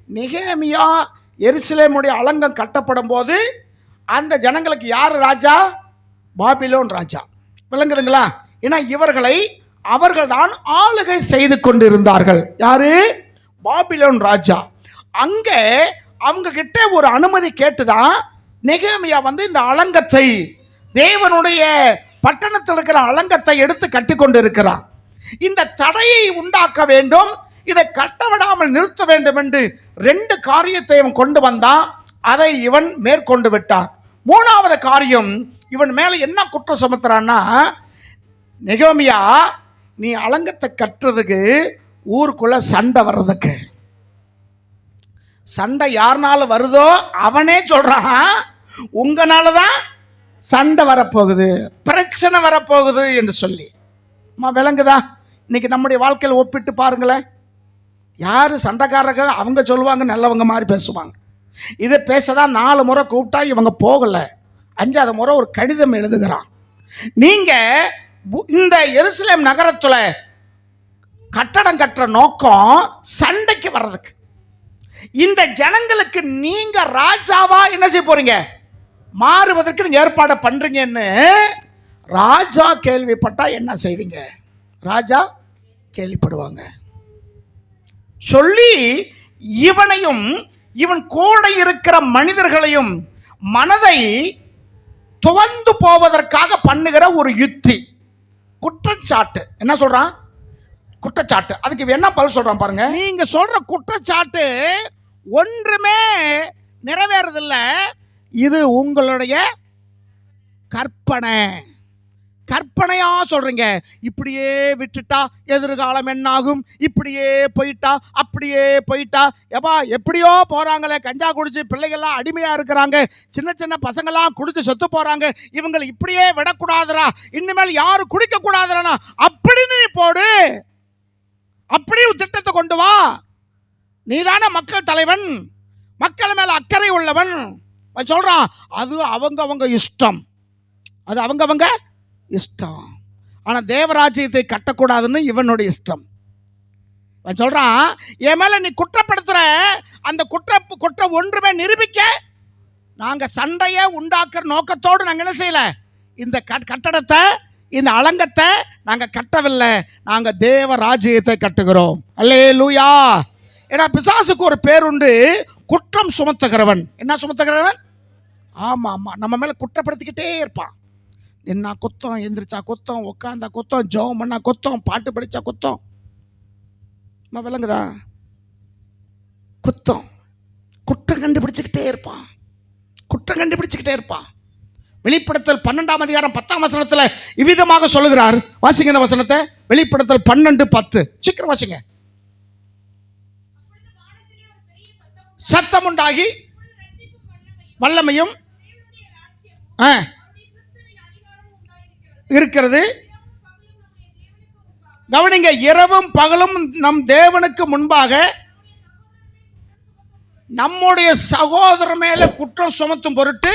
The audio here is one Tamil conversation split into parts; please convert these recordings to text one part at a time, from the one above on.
நெகேமியா எருசலேமுடைய அலங்கம் கட்டப்படும் போது அந்த ஜனங்களுக்கு யார் ராஜா? பாபிலோன் ராஜா. விளங்குதுங்களா? ஏன்னா இவர்களை அவர்கள்தான் ஆளுகை செய்து கொண்டிருந்தார்கள். யாரு? பாபிலோன் ராஜா. அங்கே அவங்க கிட்ட ஒரு அனுமதி கேட்டுதான் நெகேமியா இந்த அலங்கத்தை, தேவனுடைய பட்டணத்தில் இருக்கிற அலங்கத்தை எடுத்து கட்டி கொண்டு இருக்கிறார். இந்த தடையை உண்டாக்க வேண்டும், இதை கட்டவிடாமல் நிறுத்த வேண்டும் என்று 2 காரியத்தை இவன் கொண்டு வந்தான். அதை இவன் மேற்கொண்டு விட்டான். 3வது காரியம், இவன் மேல என்ன குற்றம் சுமத்துறான்னா, நெகேமியா நீ அலங்கத்தை கட்டுறதுக்கு ஊருக்குள்ள சண்டை வர்றதுக்கு, சண்டை யாருனால வருதோ அவனே சொல்றான், உங்களால தான் சண்டை வரப்போகுது, பிரச்சனை வரப்போகுது என்று சொல்லி. விளங்குதா? இன்னைக்கு நம்முடைய வாழ்க்கையில் ஒப்பிட்டு பாருங்களேன். யாரு சண்டைக்காரங்க? அவங்க சொல்லுவாங்க நல்லவங்க மாதிரி பேசுவாங்க. இதை பேசதான் 4 முறை கூப்பிட்டா இவங்க போகல, 5வது முறை ஒரு கடிதம் எழுதுகிறான். நீங்க இந்த எருசலேம் நகரத்துல கட்டடம் கட்டுற நோக்கம் சண்டைக்கு வர்றதுக்கு. இந்த ஜனங்களுக்கு நீங்க ராஜாவா என்ன செய்ய போறீங்க? மாறுவதற்கு நீங்க ஏற்பாடு பண்றீங்கன்னு ராஜா கேள்விப்பட்டா என்ன செய்வீங்க? ராஜா கேள்விப்படுவாங்க சொல்லி இவனையும் இவன் கூட இருக்கிற மனிதர்களையும் மனதை துவந்து போவதற்காக பண்ணுகிற ஒரு யுத்தி, குற்றச்சாட்டு. என்ன சொல்றான்? குற்றச்சாட்டு. அதுக்கு என்ன பதில் சொல்றான் பாருங்க. நீங்க சொல்ற குற்றச்சாட்டு ஒன்றுமே நிறைவேறதில்ல, இது உங்களுடைய கற்பனை. கற்பனையா சொல்றீங்க. இப்படியே விட்டுட்டா எதிர்காலம் என்னாகும், இப்படியே போயிட்டா அப்படியே போயிட்டா, எப்பா எப்படியோ போறாங்களே, கஞ்சா குடிச்சு பிள்ளைகள்லாம் அடிமையா இருக்கிறாங்க, சின்ன சின்ன பசங்கள்லாம் குடிச்சு செத்து போறாங்க, இவங்களை இப்படியே விடக்கூடாதுரா, இனிமேல் யாரும் குடிக்க கூடாதுரா அப்படின்னு நீ போடு, அப்படி திட்டத்தை கொண்டு வா. நீதான மக்கள் தலைவன், மக்கள் மேல அக்கறை உள்ளவன். சொல்றான் அது அவங்க இஷ்டம், அது அவங்க இஷ்டம். ஆனா தேவராஜ்யத்தை கட்டக்கூடாதுன்னு இவனுடைய இஷ்டம். சொல்றான் என் மேல நீ குற்றப்படுத்துற, அந்த குற்றம் ஒன்றுமே நிரூபிக்க நாங்க சண்டையை உண்டாக்குற நோக்கத்தோடு நாங்க என்ன செய்யல, இந்த கட்டடத்தை, இந்த அலங்கத்தை நாங்க கட்டவில்லை, நாங்க தேவ ராஜ்யத்தை கட்டுகிறோம். அல்லேலூயா. ஏன்னா பிசாசுக்கு ஒரு பேர் உண்டு, குற்றம் சுமத்துகிறவன். என்ன சுமத்துகிறவன்? ஆமா ஆமா, நம்ம மேல குற்றப்படுத்திக்கிட்டே இருப்பான். என்ன குத்தம், எந்திரிச்சா குத்தம், உட்காந்தா குத்தம், ஜெபம் பண்ணா குத்தம், பாட்டு படிச்சா குத்தம். விளங்குதா? குத்தம், குற்றம் கண்டுபிடிச்சுக்கிட்டே இருப்பான், குற்றம் கண்டுபிடிச்சுக்கிட்டே இருப்பான். வெளிப்படுத்தல் 12ஆம் அதிகாரம் 10ஆம் வசனத்துல இவ்விதமாக சொல்லுகிறார். வாசிங்க இந்த வசனத்தை. வெளிப்படுத்தல் 12:10. சீக்கிரம் வாசிங்க. சத்தம் உண்டாகி வல்லமையும் இருக்கிறது. கவனிங்க, இரவும் பகலும் நம் தேவனுக்கு முன்பாக நம்முடைய சகோதரர் மேல குற்றம் சுமத்தும் பொருட்டு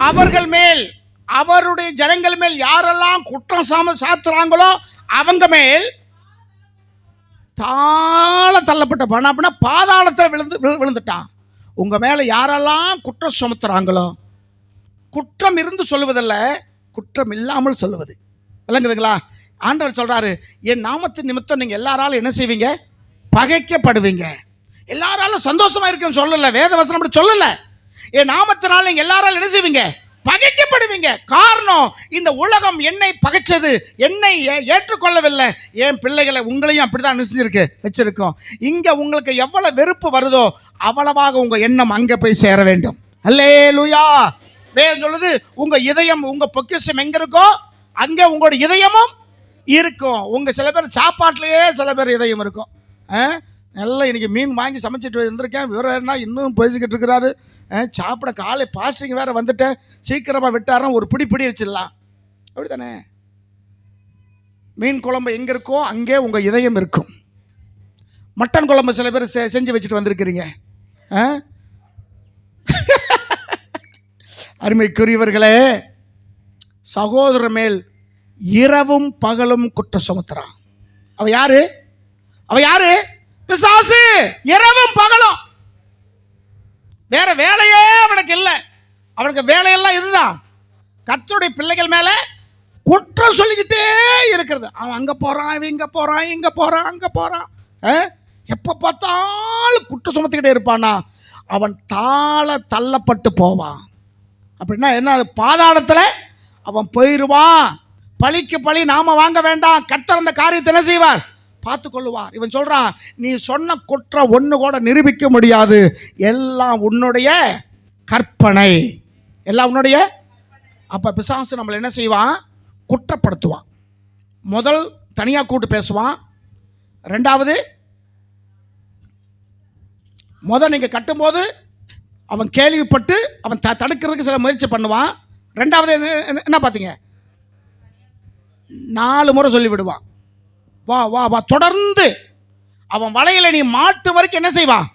அவர்கள் மேல், அவருடைய ஜனங்கள் மேல் யாரெல்லாம் குற்றம் சாத்துறாங்களோ அவங்க மேல் தள்ளப்பட்ட அப்படின்னா பாதாளத்தில் விழுந்துட்டான். உங்க மேல யாரெல்லாம் குற்றம் சுமத்துறாங்களோ, குற்றம் இருந்து சொல்லுவதல்ல, குற்றம் இல்லாமல் சொல்லுவது. விளங்குதுங்களா? ஆண்டவர் சொல்றாரு, என் நாமத்தின் நிமித்தம் நீங்க எல்லாராலும் என்ன செய்வீங்க? பகைக்கப்படுவீங்க. எல்லாராலும் சந்தோஷமா இருக்குன்னு சொல்லல, வேத வசனம் அப்படி சொல்லல. என் நாமத்தினால நீங்க எல்லாராலும் என்ன செய்வீங்க? பகைக்கப்படுவீங்க. காரணம், இந்த உலகம் என்னை பகைச்சது, என்னை ஏற்றுக்கொள்ளவில்லை. என் பிள்ளைகளை உங்களையும் அப்படிதான் வச்சிருக்கோம். இங்க உங்களுக்கு எவ்வளவு வெறுப்பு வருதோ அவ்வளவாக உங்க எண்ணம் அங்க போய் சேர வேண்டும். அல்லேலூயா. வேதம் சொல்லுது, உங்க இதயம், உங்க பொக்கிஷம் எங்க இருக்கோ அங்க உங்களோட இதயமும் இருக்கும். உங்க சில பேர் சாப்பாட்டிலேயே சில பேர் இதயம் இருக்கும். நல்லா இன்னைக்கு மீன் வாங்கி சமைச்சிட்டு வந்திருக்கேன், விவரம் இன்னும் பேசிக்கிட்டு இருக்கிறாரு. சாப்பிட காலை பாஸ்டிங் வேற வந்துட்டேன், சீக்கிரமா விட்டாரும், ஒரு பிடி வச்சிடலாம். அப்படித்தானே? மீன் குழம்பு எங்க இருக்கோ அங்கே உங்க இதயம் இருக்கும். மட்டன் குழம்பு சில பேர் செஞ்சு வச்சுட்டு வந்திருக்கிறீங்க. அருமைக்குரியவர்களே, சகோதரர் மேல் இரவும் பகலும் குற்றம் சுமத்துறான். அவ யாரு? பிசாசு இரவும் பகலும், வேற வேலையே அவனுக்கு இல்லை. அவனுக்கு வேலையெல்லாம் இதுதான், கர்த்தருடைய பிள்ளைகள் மேல குற்றம் சொல்லிக்கிட்டே இருக்கிறது. அவன் அங்க போறான், இவன் இங்க போறான், இங்க போறான், அங்க போறான். எப்ப பார்த்தாலும் குற்றம் சுமத்திக்கிட்டே இருப்பானா, அவன் தள்ளப்பட்டு போவான். அப்படின்னா என்ன, பாதாளத்துல அவன் போயிடுவான். பழிக்கு பழி நாம வாங்க வேண்டாம், கர்த்தர் அந்த காரியத்தை என்ன செய்வார், பார்த்து கொள்ளுவார். இவன் சொல்றான், நீ சொன்ன குற்றம் ஒண்ணு கூட நிரூபிக்க முடியாது, எல்லாம் உன்னுடைய கற்பனை, எல்லாம் உன்னுடைய. அப்ப பிசாசு நம்மளை என்ன செய்வான், குற்றப்படுத்துவான். முதல் தனியா கூட்டு பேசுவான். ரெண்டாவது, நீங்க கட்டும்போது அவன் கேள்விப்பட்டு அவன் தடுக்கிறதுக்கு சில முயற்சி பண்ணுவான். ரெண்டாவது என்ன பார்த்தீங்க, 4 முறை சொல்லி விடுவான், வா வா வா. தொடர்ந்து அவன் வலையில நீ மாட்டு வரைக்கும் என்ன செய்வான்,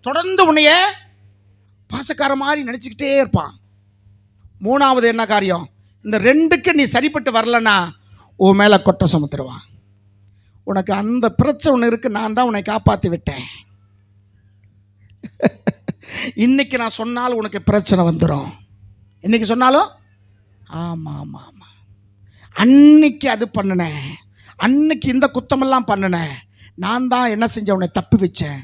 தொடர்ந்து உன்னைய பாசக்கார மாதிரி நினைச்சுக்கிட்டே இருப்பான். மூணாவது என்ன காரியம், இந்த 2க்கு நீ சரிப்பட்டு வரலன்னா உன் மேல குற்றம் சுமத்துருவான். உனக்கு அந்த பிரச்சனை ஒன்று இருக்கு, நான் தான் உன்னை காப்பாற்றி விட்டேன். இன்னைக்கு நான் சொன்னாலும் உனக்கு பிரச்சனை வந்துடும். இன்னைக்கு சொன்னாலும் ஆமா ஆமா ஆமா, அன்னைக்கு அது பண்ணினேன், அன்னைக்கு இந்த குத்தமெல்லாம் பண்ணினேன், நான் தான் என்ன செஞ்சேன், உன்னை தப்பி வச்சேன்,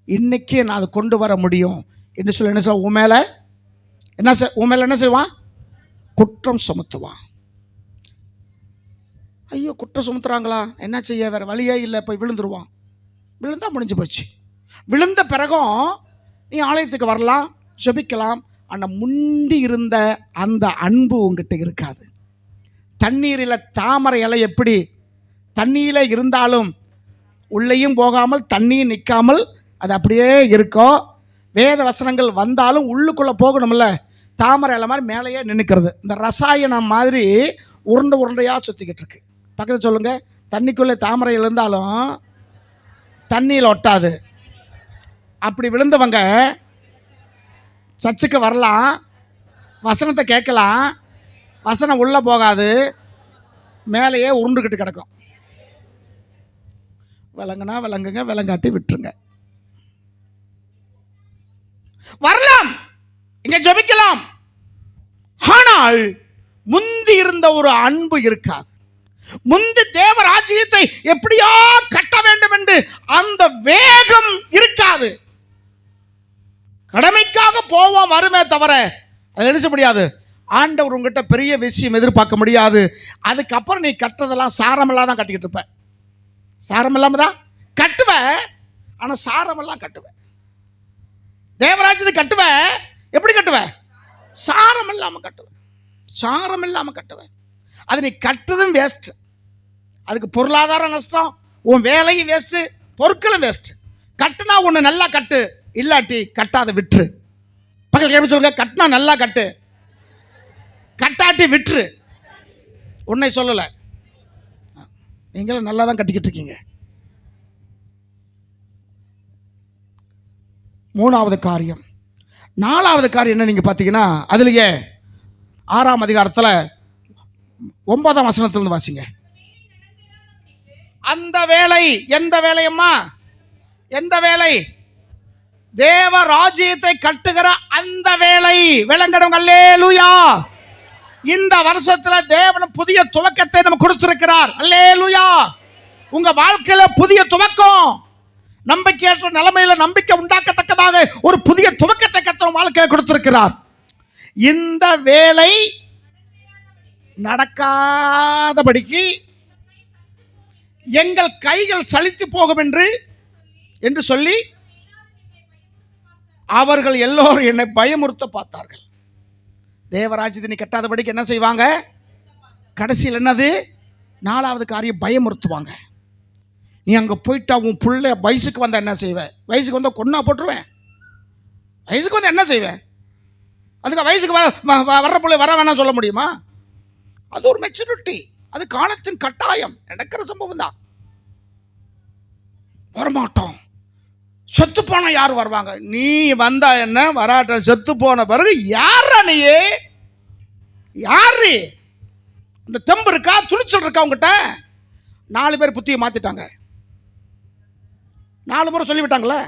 இன்னைக்கு நான் அதை கொண்டு வர முடியும் என்று சொல்லி என்ன சொல்ல, உன் மேல என்ன செய்வான், குற்றம் சுமத்துவான். ஐயோ குற்றம் சுமத்துறாங்களா, என்ன செய்ய, வேற வழியே இல்லை, போய் விழுந்துருவான். விழுந்தா முடிஞ்சு போச்சு. விழுந்த பிறகும் நீ ஆலயத்துக்கு வரலாம், ஜெபிக்கலாம், ஆனால் முந்தி இருந்த அந்த அன்பு உங்ககிட்ட இருக்காது. தண்ணீரில் தாமரை இலை எப்படி தண்ணியில் இருந்தாலும் உள்ளேயும் போகாமல் தண்ணியும் நிற்காமல் அது அப்படியே இருக்கோ, வேத வசனங்கள் வந்தாலும் உள்ளுக்குள்ளே போகணும்ல, தாமரை இலை மாதிரி மேலேயே நின்றுக்கிறது. இந்த ரசாயனம் மாதிரி உருண்டையாக சுற்றிக்கிட்டு இருக்கு. பக்கத்தில் சொல்லுங்க, தண்ணிக்குள்ளே தாமரை இருந்தாலும் தண்ணியில் ஒட்டாது. அப்படி விழுந்தவங்க சர்ச்சுக்கு வரலாம், வசனத்தை கேட்கலாம், வசனம் உள்ள போகாது, மேலேயே உருண்டுக்கிட்டு கிடக்கும். விளங்குனா விளங்குங்க, விளங்காட்டி விட்டுருங்க. வரலாம், இங்க ஜெபிக்கலாம், ஆனால் முந்தி இருந்த ஒரு அன்பு இருக்காது. முந்தி தேவ ராஜ்யத்தை எப்படியா கட்ட வேண்டும் என்று அந்த வேகம் இருக்காது. கடமைக்காக போவோம் வருமே தவிர அதை நினைச்ச முடியாது. ஆண்டவர் உங்ககிட்ட பெரிய விஷயம் எதிர்பார்க்க முடியாது. அதுக்கப்புறம் நீ கட்டுறதெல்லாம் சாரமெல்லாம் தான் கட்டிக்கிட்டு இருப்ப. சாரம் இல்லாம தான் கட்டுவ, ஆனா சாரமெல்லாம் கட்டுவ. தேவராஜ்யத்தை கட்டுவ, எப்படி கட்டுவ, சாரம் இல்லாம கட்டுவ, சாரம் இல்லாம கட்டுவ. அது நீ கட்டுறதும் வேஸ்ட், அதுக்கு பொருளாதார நஷ்டம், உன் வேலையும் வேஸ்ட், பொருட்களும் வேஸ்ட். கட்டுனா ஒன்று நல்லா கட்டு, இல்லாட்டி கட்டாத விட்டுரு. பக்கத்தில் கேள்வி சொல்லுங்க, கட்டினா நல்லா கட்டு, கட்டாட்டி விட்டுரு. உன்னை சொல்லலை, நீங்களும் நல்லா தான் கட்டிக்கிட்டு இருக்கீங்க. மூணாவது காரியம். 4வது காரியம் என்ன நீங்க பார்த்தீங்கன்னா, அதுலயே 6ஆம் அதிகாரத்தில் 9ஆம் வசனத்திலிருந்து வாசிங்க. அந்த வேலை, எந்த வேலையம்மா, எந்த வேலை, தேவ ராஜ்யத்தை கட்டுகிற அந்த வேலை. விளங்கணும், அல்லேலூயா. இந்த வருஷத்துல தேவன் புதிய துவக்கத்தை நமக்கு கொடுத்திருக்கிறார். அல்லேலூயா. உங்க வாழ்க்கையில புதிய துவக்கம், நம்பிக்கையற்ற நிலைமையில நம்பிக்கை உண்டாக்கத்தக்கதாக ஒரு புதிய துவக்கத்தை கர்த்தர் வாழ்க்கையை கொடுத்திருக்கிறார். இந்த வேலை நடக்காதபடிக்கு எங்கள் கைகள் சலித்து போகும் என்று சொல்லி அவர்கள் எல்லோரும் என்னை பயமுறுத்த பார்த்தார்கள். தேவராஜ்யத்தை நீ கட்டாதபடிக்கு என்ன செய்வாங்க, கடைசியில் என்னது, 4வது காரியம், பயமுறுத்துவாங்க. நீ அங்கே போயிட்டா உன் பிள்ளை வயசுக்கு வந்தால் என்ன செய்வேன், வயசுக்கு வந்தால் கொன்னா போட்டுருவேன், வயசுக்கு வந்தால் என்ன செய்வேன், அதுக்கு வயசுக்கு வர்ற பிள்ளை வர வேணாம் சொல்ல முடியுமா? அது ஒரு மெச்சூரிட்டி, அது காலத்தின் கட்டாயம், நடக்கிற சம்பவம் தான். வரமாட்டோம், செத்து போன யார் வருவாங்க, நீ வந்தா என்ன, வராட்ட செத்து போன பிறகு யாரா நீ, யாரு இந்த தெம்பு இருக்கா, துணிச்சல் இருக்கா உங்ககிட்ட? 4 பேர் புத்தியை மாத்திட்டாங்க. 4 முறை சொல்லிவிட்டாங்களே,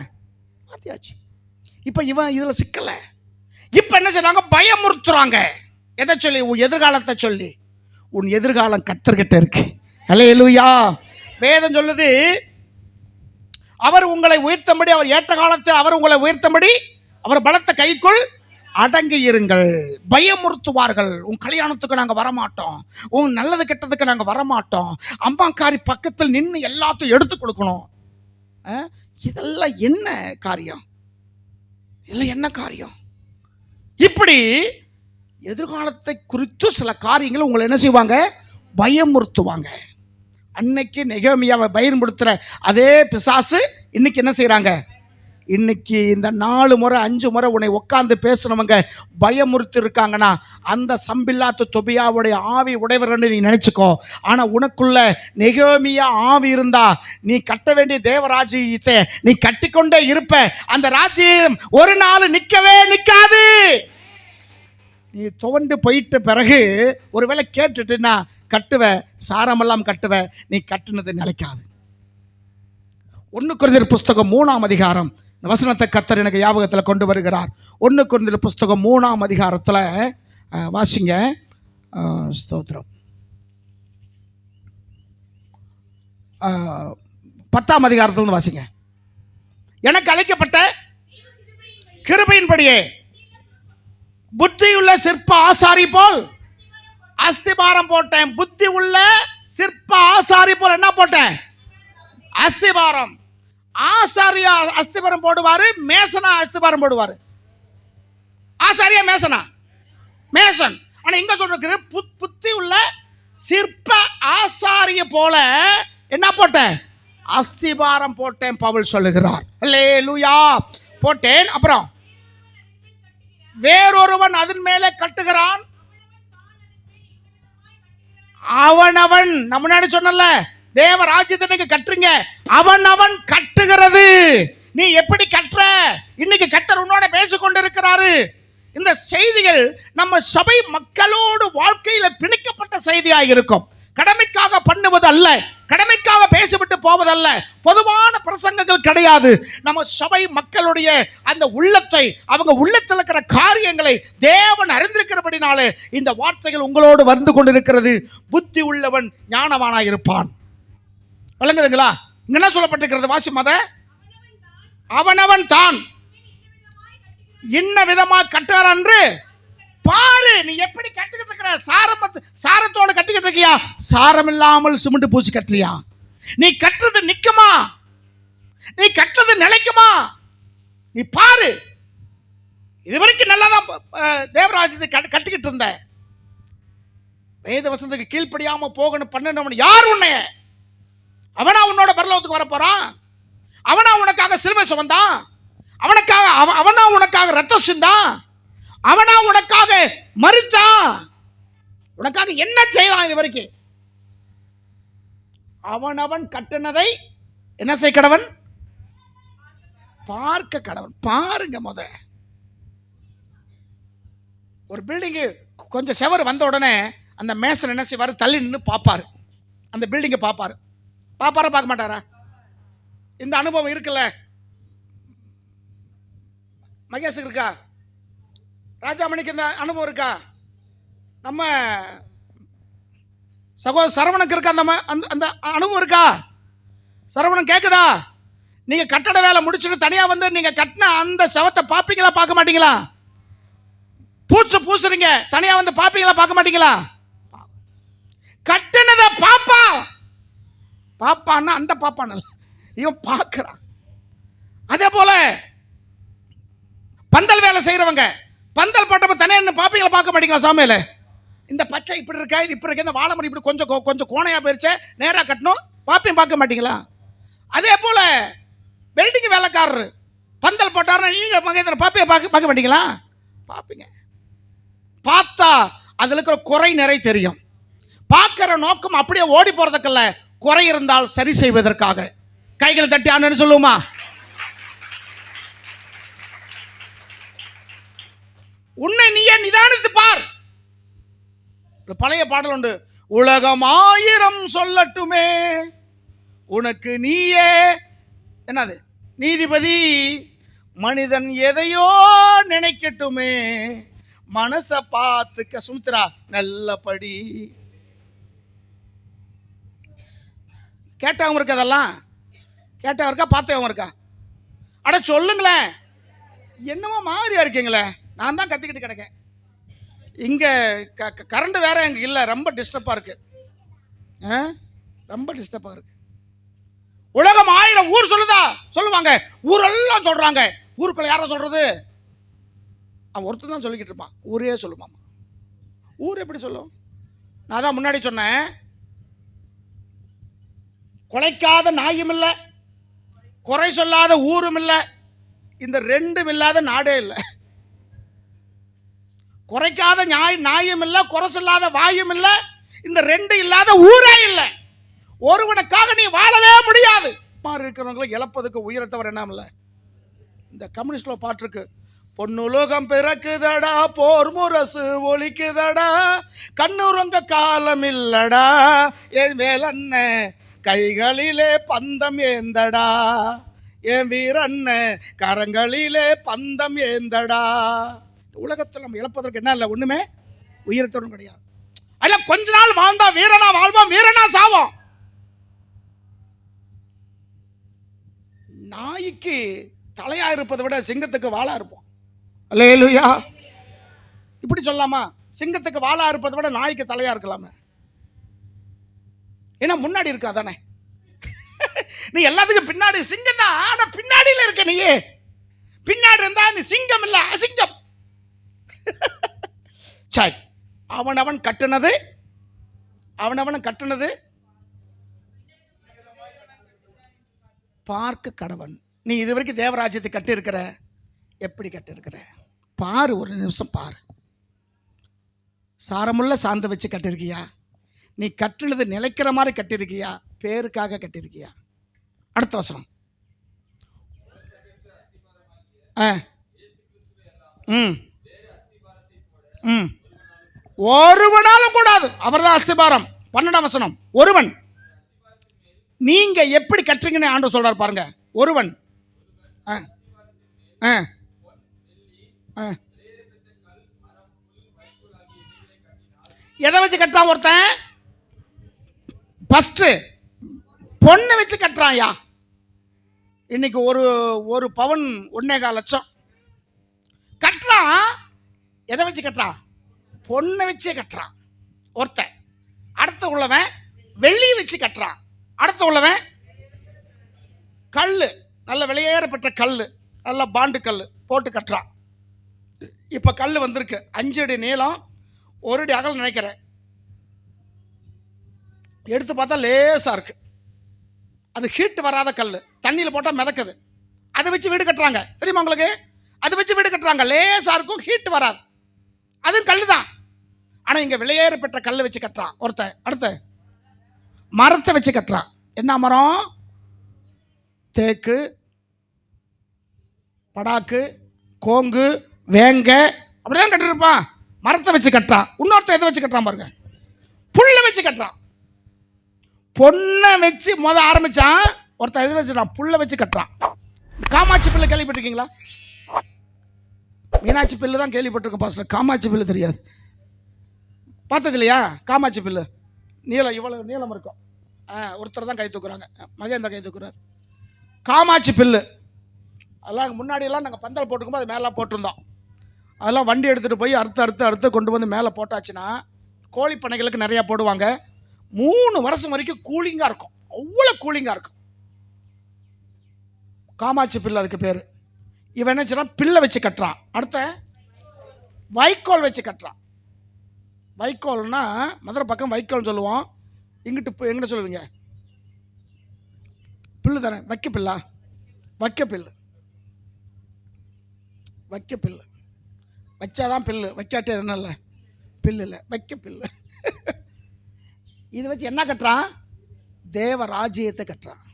மாத்தியாச்சு. இப்போ இவன் இதில் சிக்கல. இப்போ என்ன செய்றாங்க? பயமுறுத்துறாங்க. எதை சொல்லி? உன் எதிர்காலத்தை சொல்லி. உன் எதிர்காலம் கர்த்தர்கிட்ட இருக்கு. அல்லேலூயா. வேதம் சொல்லுது, அவர் உங்களை உயர்த்தபடி, அவர் ஏற்ற காலத்தில் அவர் உங்களை உயர்த்தபடி அவர் பலத்த கைக்குள் அடங்கி இருங்கள். பயமுறுத்துவார்கள். உன் கல்யாணத்துக்கு நாங்கள் வரமாட்டோம், உன் நல்லது கெட்டதுக்கு நாங்கள் வரமாட்டோம், அம்மாக்காரி பக்கத்தில் நின்று எல்லாத்தையும் எடுத்து கொடுக்கணும். இதெல்லாம் என்ன காரியம்? இதெல்லாம் என்ன காரியம்? இப்படி எதிர்காலத்தை குறித்து சில காரியங்களை உங்களை என்ன செய்வாங்க? பயமுறுத்துவாங்க. அன்னைக்கு நெகேமியாவை பயன்படுத்துகிற அதே பிசாசு இன்னைக்கு என்ன செய்கிறாங்க? இன்னைக்கு இந்த 4 முறை 5 முறை உன்னை உட்கார்ந்து பேசுனவங்க பயமுறுத்தி இருக்காங்கன்னா, அந்த சம்பில்லாத்து தொபியாவுடைய ஆவி உடையவர்கள் நீ நினைச்சுக்கோ. ஆனால் உனக்குள்ள நெகேமியா ஆவி இருந்தா நீ கட்ட வேண்டிய தேவராஜ்யத்தை நீ கட்டிக்கொண்டே இருப்ப. அந்த ராஜ்யம் ஒரு நாள் நிற்கவே நிற்காது. நீ துவண்டு போயிட்ட பிறகு ஒருவேளை கேட்டுட்டுன்னா கட்டுவ, சாரமெல்லாம் கட்டுவ, நீ கட்டுனது நிலைக்காது. 1 கொரிந்தியர் புஸ்தகம் 3ஆம் அதிகாரம், இந்த வசனத்தை கர்த்தர் எனக்கு ஞாபகத்தில் கொண்டு வருகிறார். 1 கொரிந்தியர் புஸ்தகம் 3ஆம் அதிகாரத்தில் வாசிங்க. ஸ்தோத்திரம். 10ஆம் அதிகாரத்திலிருந்து வாசிங்க. எனக்கு அழைக்கப்பட்ட கிருபையின்படியே புத்தியுள்ள சிற்ப ஆசாரி போல் அஸ்திபாரம் போட்டேன். புத்தி உள்ள சிற்ப ஆசாரி போல் என்ன போட்டேன்? அஸ்திபாரம். ஆசாரியா அஸ்திபாரம் போடுவாரு, மேசனா அஸ்திபாரம் போடுவாரு. ஆசாரியா மேசனா? மேசன். ஆனா இங்க சொல்றது புத்தி உள்ள சிற்ப ஆசாரிய போல என்ன போட்டேன்? அஸ்திபாரம் போட்டேன் பவுல் சொல்லுகிறார். அல்லேலூயா. போட்டேன். அப்புறம் வேறொருவன் அதன் மேலே கட்டுகிறான். அவனவன் நம்ம முன்னாடி சொன்னல, தேவ ராஜ்யத்தை கட்டுறீங்க, அவனவன் கட்டுகிறது. நீ எப்படி கட்டுற? இன்னைக்கு கர்த்தர் உன்னோட பேசிக்கொண்டு இருக்கிறாரு. இந்த செய்திகள் நம்ம சபை மக்களோடு வாழ்க்கையில பிணைக்கப்பட்ட செய்தியாக இருக்கும். கடமைக்காக பண்ணுவது அல்ல, கடமைக்காக பேசிவிட்டு போவதல்ல, பொதுவான பிரசங்கங்கள் கிடையாது. நம்ம சபை மக்களுடைய அந்த உள்ளத்தை, அவங்க உள்ளத்தில் இருக்கிற காரியங்களை தேவன் அறிந்திருக்கிறபடினாலே இந்த வார்த்தைகள் உங்களோடு வந்து கொண்டிருக்கிறது. புத்தி உள்ளவன் ஞானவானாய் இருப்பான். விளங்குதுங்களா? இங்க என்ன சொல்லப்பட்டிருக்கிறது? வாசி மத அவனவன் தான் இன்ன விதமா கட்டுறான் என்று பாரு. நீ எப்படி கட்டுக்கிட்டு இருக்கிற? சாரத்தோட கட்டிக்கிட்டு இருக்கியா? சாரம் இல்லாமல் சிமெண்ட் பூசி கட்டுறியா? நீ கட்டுறது நிக்குமா? நீ கட்டுறது நிலைக்குமா? நீ பாரு. இதுவரைக்கும் நல்லாதான் தேவராஜ்யத்தை கட்டிக்கிட்டு இருந்த. வேத வசனத்துக்கு கீழ்ப்படியாம போகணும் பண்ணணும் யார் உன்னைய? அவனா உன்னோட பரலோகத்துக்கு வர போறான்? அவனா உனக்காக சிலுவை சுமந்தான்? அவனா உனக்காக ரத்தம் சிந்தான்? அவனா உனக்காக மரித்தான்? உனக்காக என்ன செய்யலாம் இது வரைக்கும்? அவனவன் கட்டினதை என்ன செய்ய கடவன்? பார்க்க கடவன். பாருங்க. ஒரு பில்டிங்கு கொஞ்சம் செவர் வந்த உடனே அந்த மேசன் என்ன செய்வார்? தள்ளி நின்று பார்ப்பாரு. அந்த பில்டிங்கை பார்ப்பாரு. பார்ப்பாரா பார்க்க மாட்டாரா? இந்த அனுபவம் இருக்குல்ல? மகேஷுக்கு இருக்கா? ராஜாமணிக்கு இந்த அனுபவம் இருக்கா? நம்ம சகோதர சரவணனுக்கு இருக்கா? அந்த அனுபவம் இருக்கா? சரவணன் கேட்குதா? நீங்க கட்டட வேலை முடிச்சுட்டு தனியா வந்து நீங்க கட்டின அந்த சவத்தை பார்ப்பீங்களா பார்க்க மாட்டீங்களா? பூசுறீங்க, தனியா வந்து பார்ப்பீங்களா பார்க்க மாட்டீங்களா? கட்டினதை பாப்பான்னா அந்த பாப்பான் இவன் பார்க்கிறான். அதே போல பந்தல் வேலை செய்யறவங்க பந்தல் போட்டப்ப தனியா பாப்பீங்களா பார்க்க மாட்டீங்களா? சாமியில இந்த பச்சை இப்படி இருக்கா, இது இப்படி இருக்க, இந்த வாழைமரம் இப்படி கொஞ்சம் கோணையா போயிருச்சே, நேரா கட்டணும், பாப்பையும் பார்க்க மாட்டீங்களா? அதே போல வெல்டிங் வேலைக்காரர் பந்தல் போட்டாருன்னா நீங்க மகேந்திர பாப்பையை பார்க்க மாட்டீங்களா? பார்ப்பீங்க. பார்த்தா அதுல இருக்கிற குறை நிறை தெரியும். பார்க்கிற நோக்கம் அப்படியே ஓடி போறதுக்கல்ல, குறை இருந்தால் சரி செய்வதற்காக. கைகளை தட்டி ஆனு சொல்லுமா? உன்னை நீயே நிதானித்து பார். பழைய பாடல் உண்டு, உலகம் 1000 சொல்லட்டுமே உனக்கு நீயே என்னது நீதிபதி மனிதன் எதையோ நினைக்கட்டுமே, மனச பார்த்துக்க. சுமித்ரா நல்லபடி கேட்டவங்க இருக்கு, அதெல்லாம் கேட்டவங்க இருக்கா, பார்த்தவங்க இருக்கா? அட சொல்லுங்களேன், என்னமோ மாதிரியா இருக்கீங்களே. நான் தான் கத்திக்கிட்டு கிடக்கேன் இங்கே. கரண்ட் வேற எங்க இல்லை, ரொம்ப டிஸ்டர்பாக இருக்கு, ரொம்ப டிஸ்டர்பாக இருக்கு. உலகம் 1000 ஊர் சொல்லுதா? சொல்லுவாங்க, ஊரெல்லாம் சொல்றாங்க. ஊருக்குள்ள யார சொல்றது? அவன் ஒருத்தர் தான் சொல்லிக்கிட்டு இருப்பான். ஊரே சொல்லுமாமா. ஊர் எப்படி சொல்லும்? நான் தான் முன்னாடி சொன்னேன், குலைக்காத நாயும் இல்லை, குறை சொல்லாத ஊரும் இல்லை, இந்த ரெண்டும் இல்லாத நாடே இல்லை. குறைக்காத நாயும் இல்லை, குறை சொல்லாத வாயும் இல்லை, இந்த ரெண்டு இல்லாத ஊரே இல்லை. ஒருவனுக்காக நீ வாழவே முடியாது. இருக்கிறவங்களை இழப்பதுக்கு உயரத்தவர் என்ன இல்லை. இந்த கம்யூனிஸ்ட்ல பாட்டு இருக்கு, பொன்னுலோகம் பிறக்குதடா, போர் முரசு ஒலிக்குதடா, கண்ணுறங்க காலம் இல்லடா, என் வேலண்ண கைகளிலே பந்தம் ஏந்தடா, என் வீரண்ண கரங்களிலே பந்தம் ஏந்தடா. உலகத்தில் நம்ம இழப்பதற்கு என்ன இல்லை, ஒண்ணுமே உயரத்தவரும் கிடையாது. அல்ல கொஞ்ச நாள் வாழ்ந்தா வீரனா வாழ்வோம், வீரனா சாவோம். நாய்க்கு தலையா இருப்பதை விட சிங்கத்துக்கு வாளா இருப்போம். அல்லேலூயா. இப்படி சொல்லலாமா? சிங்கத்துக்கு வாளா இருப்பதை விட நாய்க்கு தலையா இருக்கலாமே. ஏன்னா முன்னாடி இருக்கா தானே. நீ எல்லாத்துக்கும் பின்னாடி சிங்கம் தான், ஆனா பின்னாடியில இருக்க நீ. பின்னாடி இருந்தா நீ சிங்கம் இல்ல, அசிங்கம். சரி, அவனவன் கட்டுனது பார்க்க கடவன். நீ இதுவரைக்கும் தேவராஜ்யத்தை கட்டி இருக்கிற, எப்படி கட்டி இருக்கிற பாரு, ஒரு நிமிஷம் பாரு. சாரமுள்ள சாந்த வச்சு கட்டிருக்கியா? நீ கட்டுனது நிலைக்கிற மாதிரி கட்டிருக்கியா? பேருக்காக கட்டிருக்கியா? அடுத்த வசனம். ஒருவனாலும் கூடாது, அவர்தான் அஸ்திபாரம். 12ஆம் வசனம். ஒருவன். நீங்க எப்படி கட்டுறீங்கன்னு ஆண்டவர் சொல்றாரு பாருங்க. ஒருவன் எதை வச்சு கட்டுறான்? ஒருத்தன் ஃபர்ஸ்ட் பொண்ணை வச்சு கட்டுறான். யா இன்னைக்கு ஒரு பவுன் 1.25 லட்சம் கட்டுறான். எதை வச்சு கட்டுறான்? பொண்ணை வச்சே கட்டுறான் ஒருத்தன். அடுத்த உள்ளவன் வெள்ளி வச்சு கட்டுறான். அடுத்த உள்ளவன் கல்லு, நல்ல விலையேறப்பட்ட கல்லு, நல்ல பாண்டு கல்லு போட்டு கட்டுறான். இப்ப கல்லு வந்திருக்கு, 5 அடி நீளம், 1 அடி அகல் நினைக்கிறேன். எடுத்து பார்த்தா லேசா இருக்கு. அது ஹீட் வராத கல்லு, தண்ணியில் போட்டா மிதக்குது. அதை வச்சு வீடு கட்டுறாங்க, தெரியுமா உங்களுக்கு? அதை வச்சு வீடு கட்டுறாங்க, லேசா இருக்கும், ஹீட் வராது. அதுவும் கல்லு தான். ஆனா இங்க விலையேறப்பட்ட கல்லை வச்சு கட்டுறான் ஒருத்தன். அடுத்த மரத்தை வச்சு கட்டுறான். என்ன மரம்? தேக்கு, படாக்கு, கோங்கு, வேங்க, அப்படிதான் கட்டிருப்பான். மரத்தை வச்சு கட்டுறான். இன்னொருத்த எதை வச்சு கட்டுறான் பாருங்க? புல்லை வச்சு கட்டுறான். பொண்ணை வச்சு ஆரம்பிச்சான் ஒருத்தன். எதை வச்சுட்டான்? புல்லை வச்சு கட்டுறான். காமாட்சி பிள்ளை கேள்விப்பட்டிருக்கீங்களா? மீனாட்சி பில்லு தான் கேள்விப்பட்டிருக்கோம் பாஸ்டர், காமாட்சி பில்லு தெரியாது. பார்த்தது இல்லையா? காமாட்சி பில்லு நீளம், இவ்வளவு நீளம் இருக்கும். ஒருத்தர் தான் கை தூக்குறாங்க, மகேந்திர கை தூக்குறாரு. காமாட்சி பில்லு அதெல்லாம் முன்னாடியெல்லாம் நாங்கள் பந்தல் போட்டுக்கும்போது அது மேலே போட்டிருந்தோம். அதெல்லாம் வண்டி எடுத்துகிட்டு போய் அறுத்து கொண்டு வந்து மேலே போட்டாச்சுன்னா கோழி பண்ணைகளுக்கு நிறையா போடுவாங்க. 3 வருஷம் வரைக்கும் கூலிங்காக இருக்கும், அவ்வளோ கூலிங்காக இருக்கும். காமாட்சி பில்லு அதுக்கு பேர். இவன் என்ன செய்றான்? பில்லை வச்சு கட்டுறான். அடுத்த வைக்கோல் வச்சு கட்டுறான். வைக்கோல்னா மதுரை பக்கம் வைக்கோல்னு சொல்லுவோம், இங்கிட்டு எங்கிட்ட சொல்லுவீங்க? பில்லு தானே. வைக்க பில்லா? வைக்க பில்லு வச்சாதான் பில்லு, வைக்காட்டே என்ன இல்லை பில்லு இல்லை, வைக்க பில்லு. இதை வச்சு என்ன கட்டுறான்? தேவ ராஜ்யத்தை கட்டுறான்.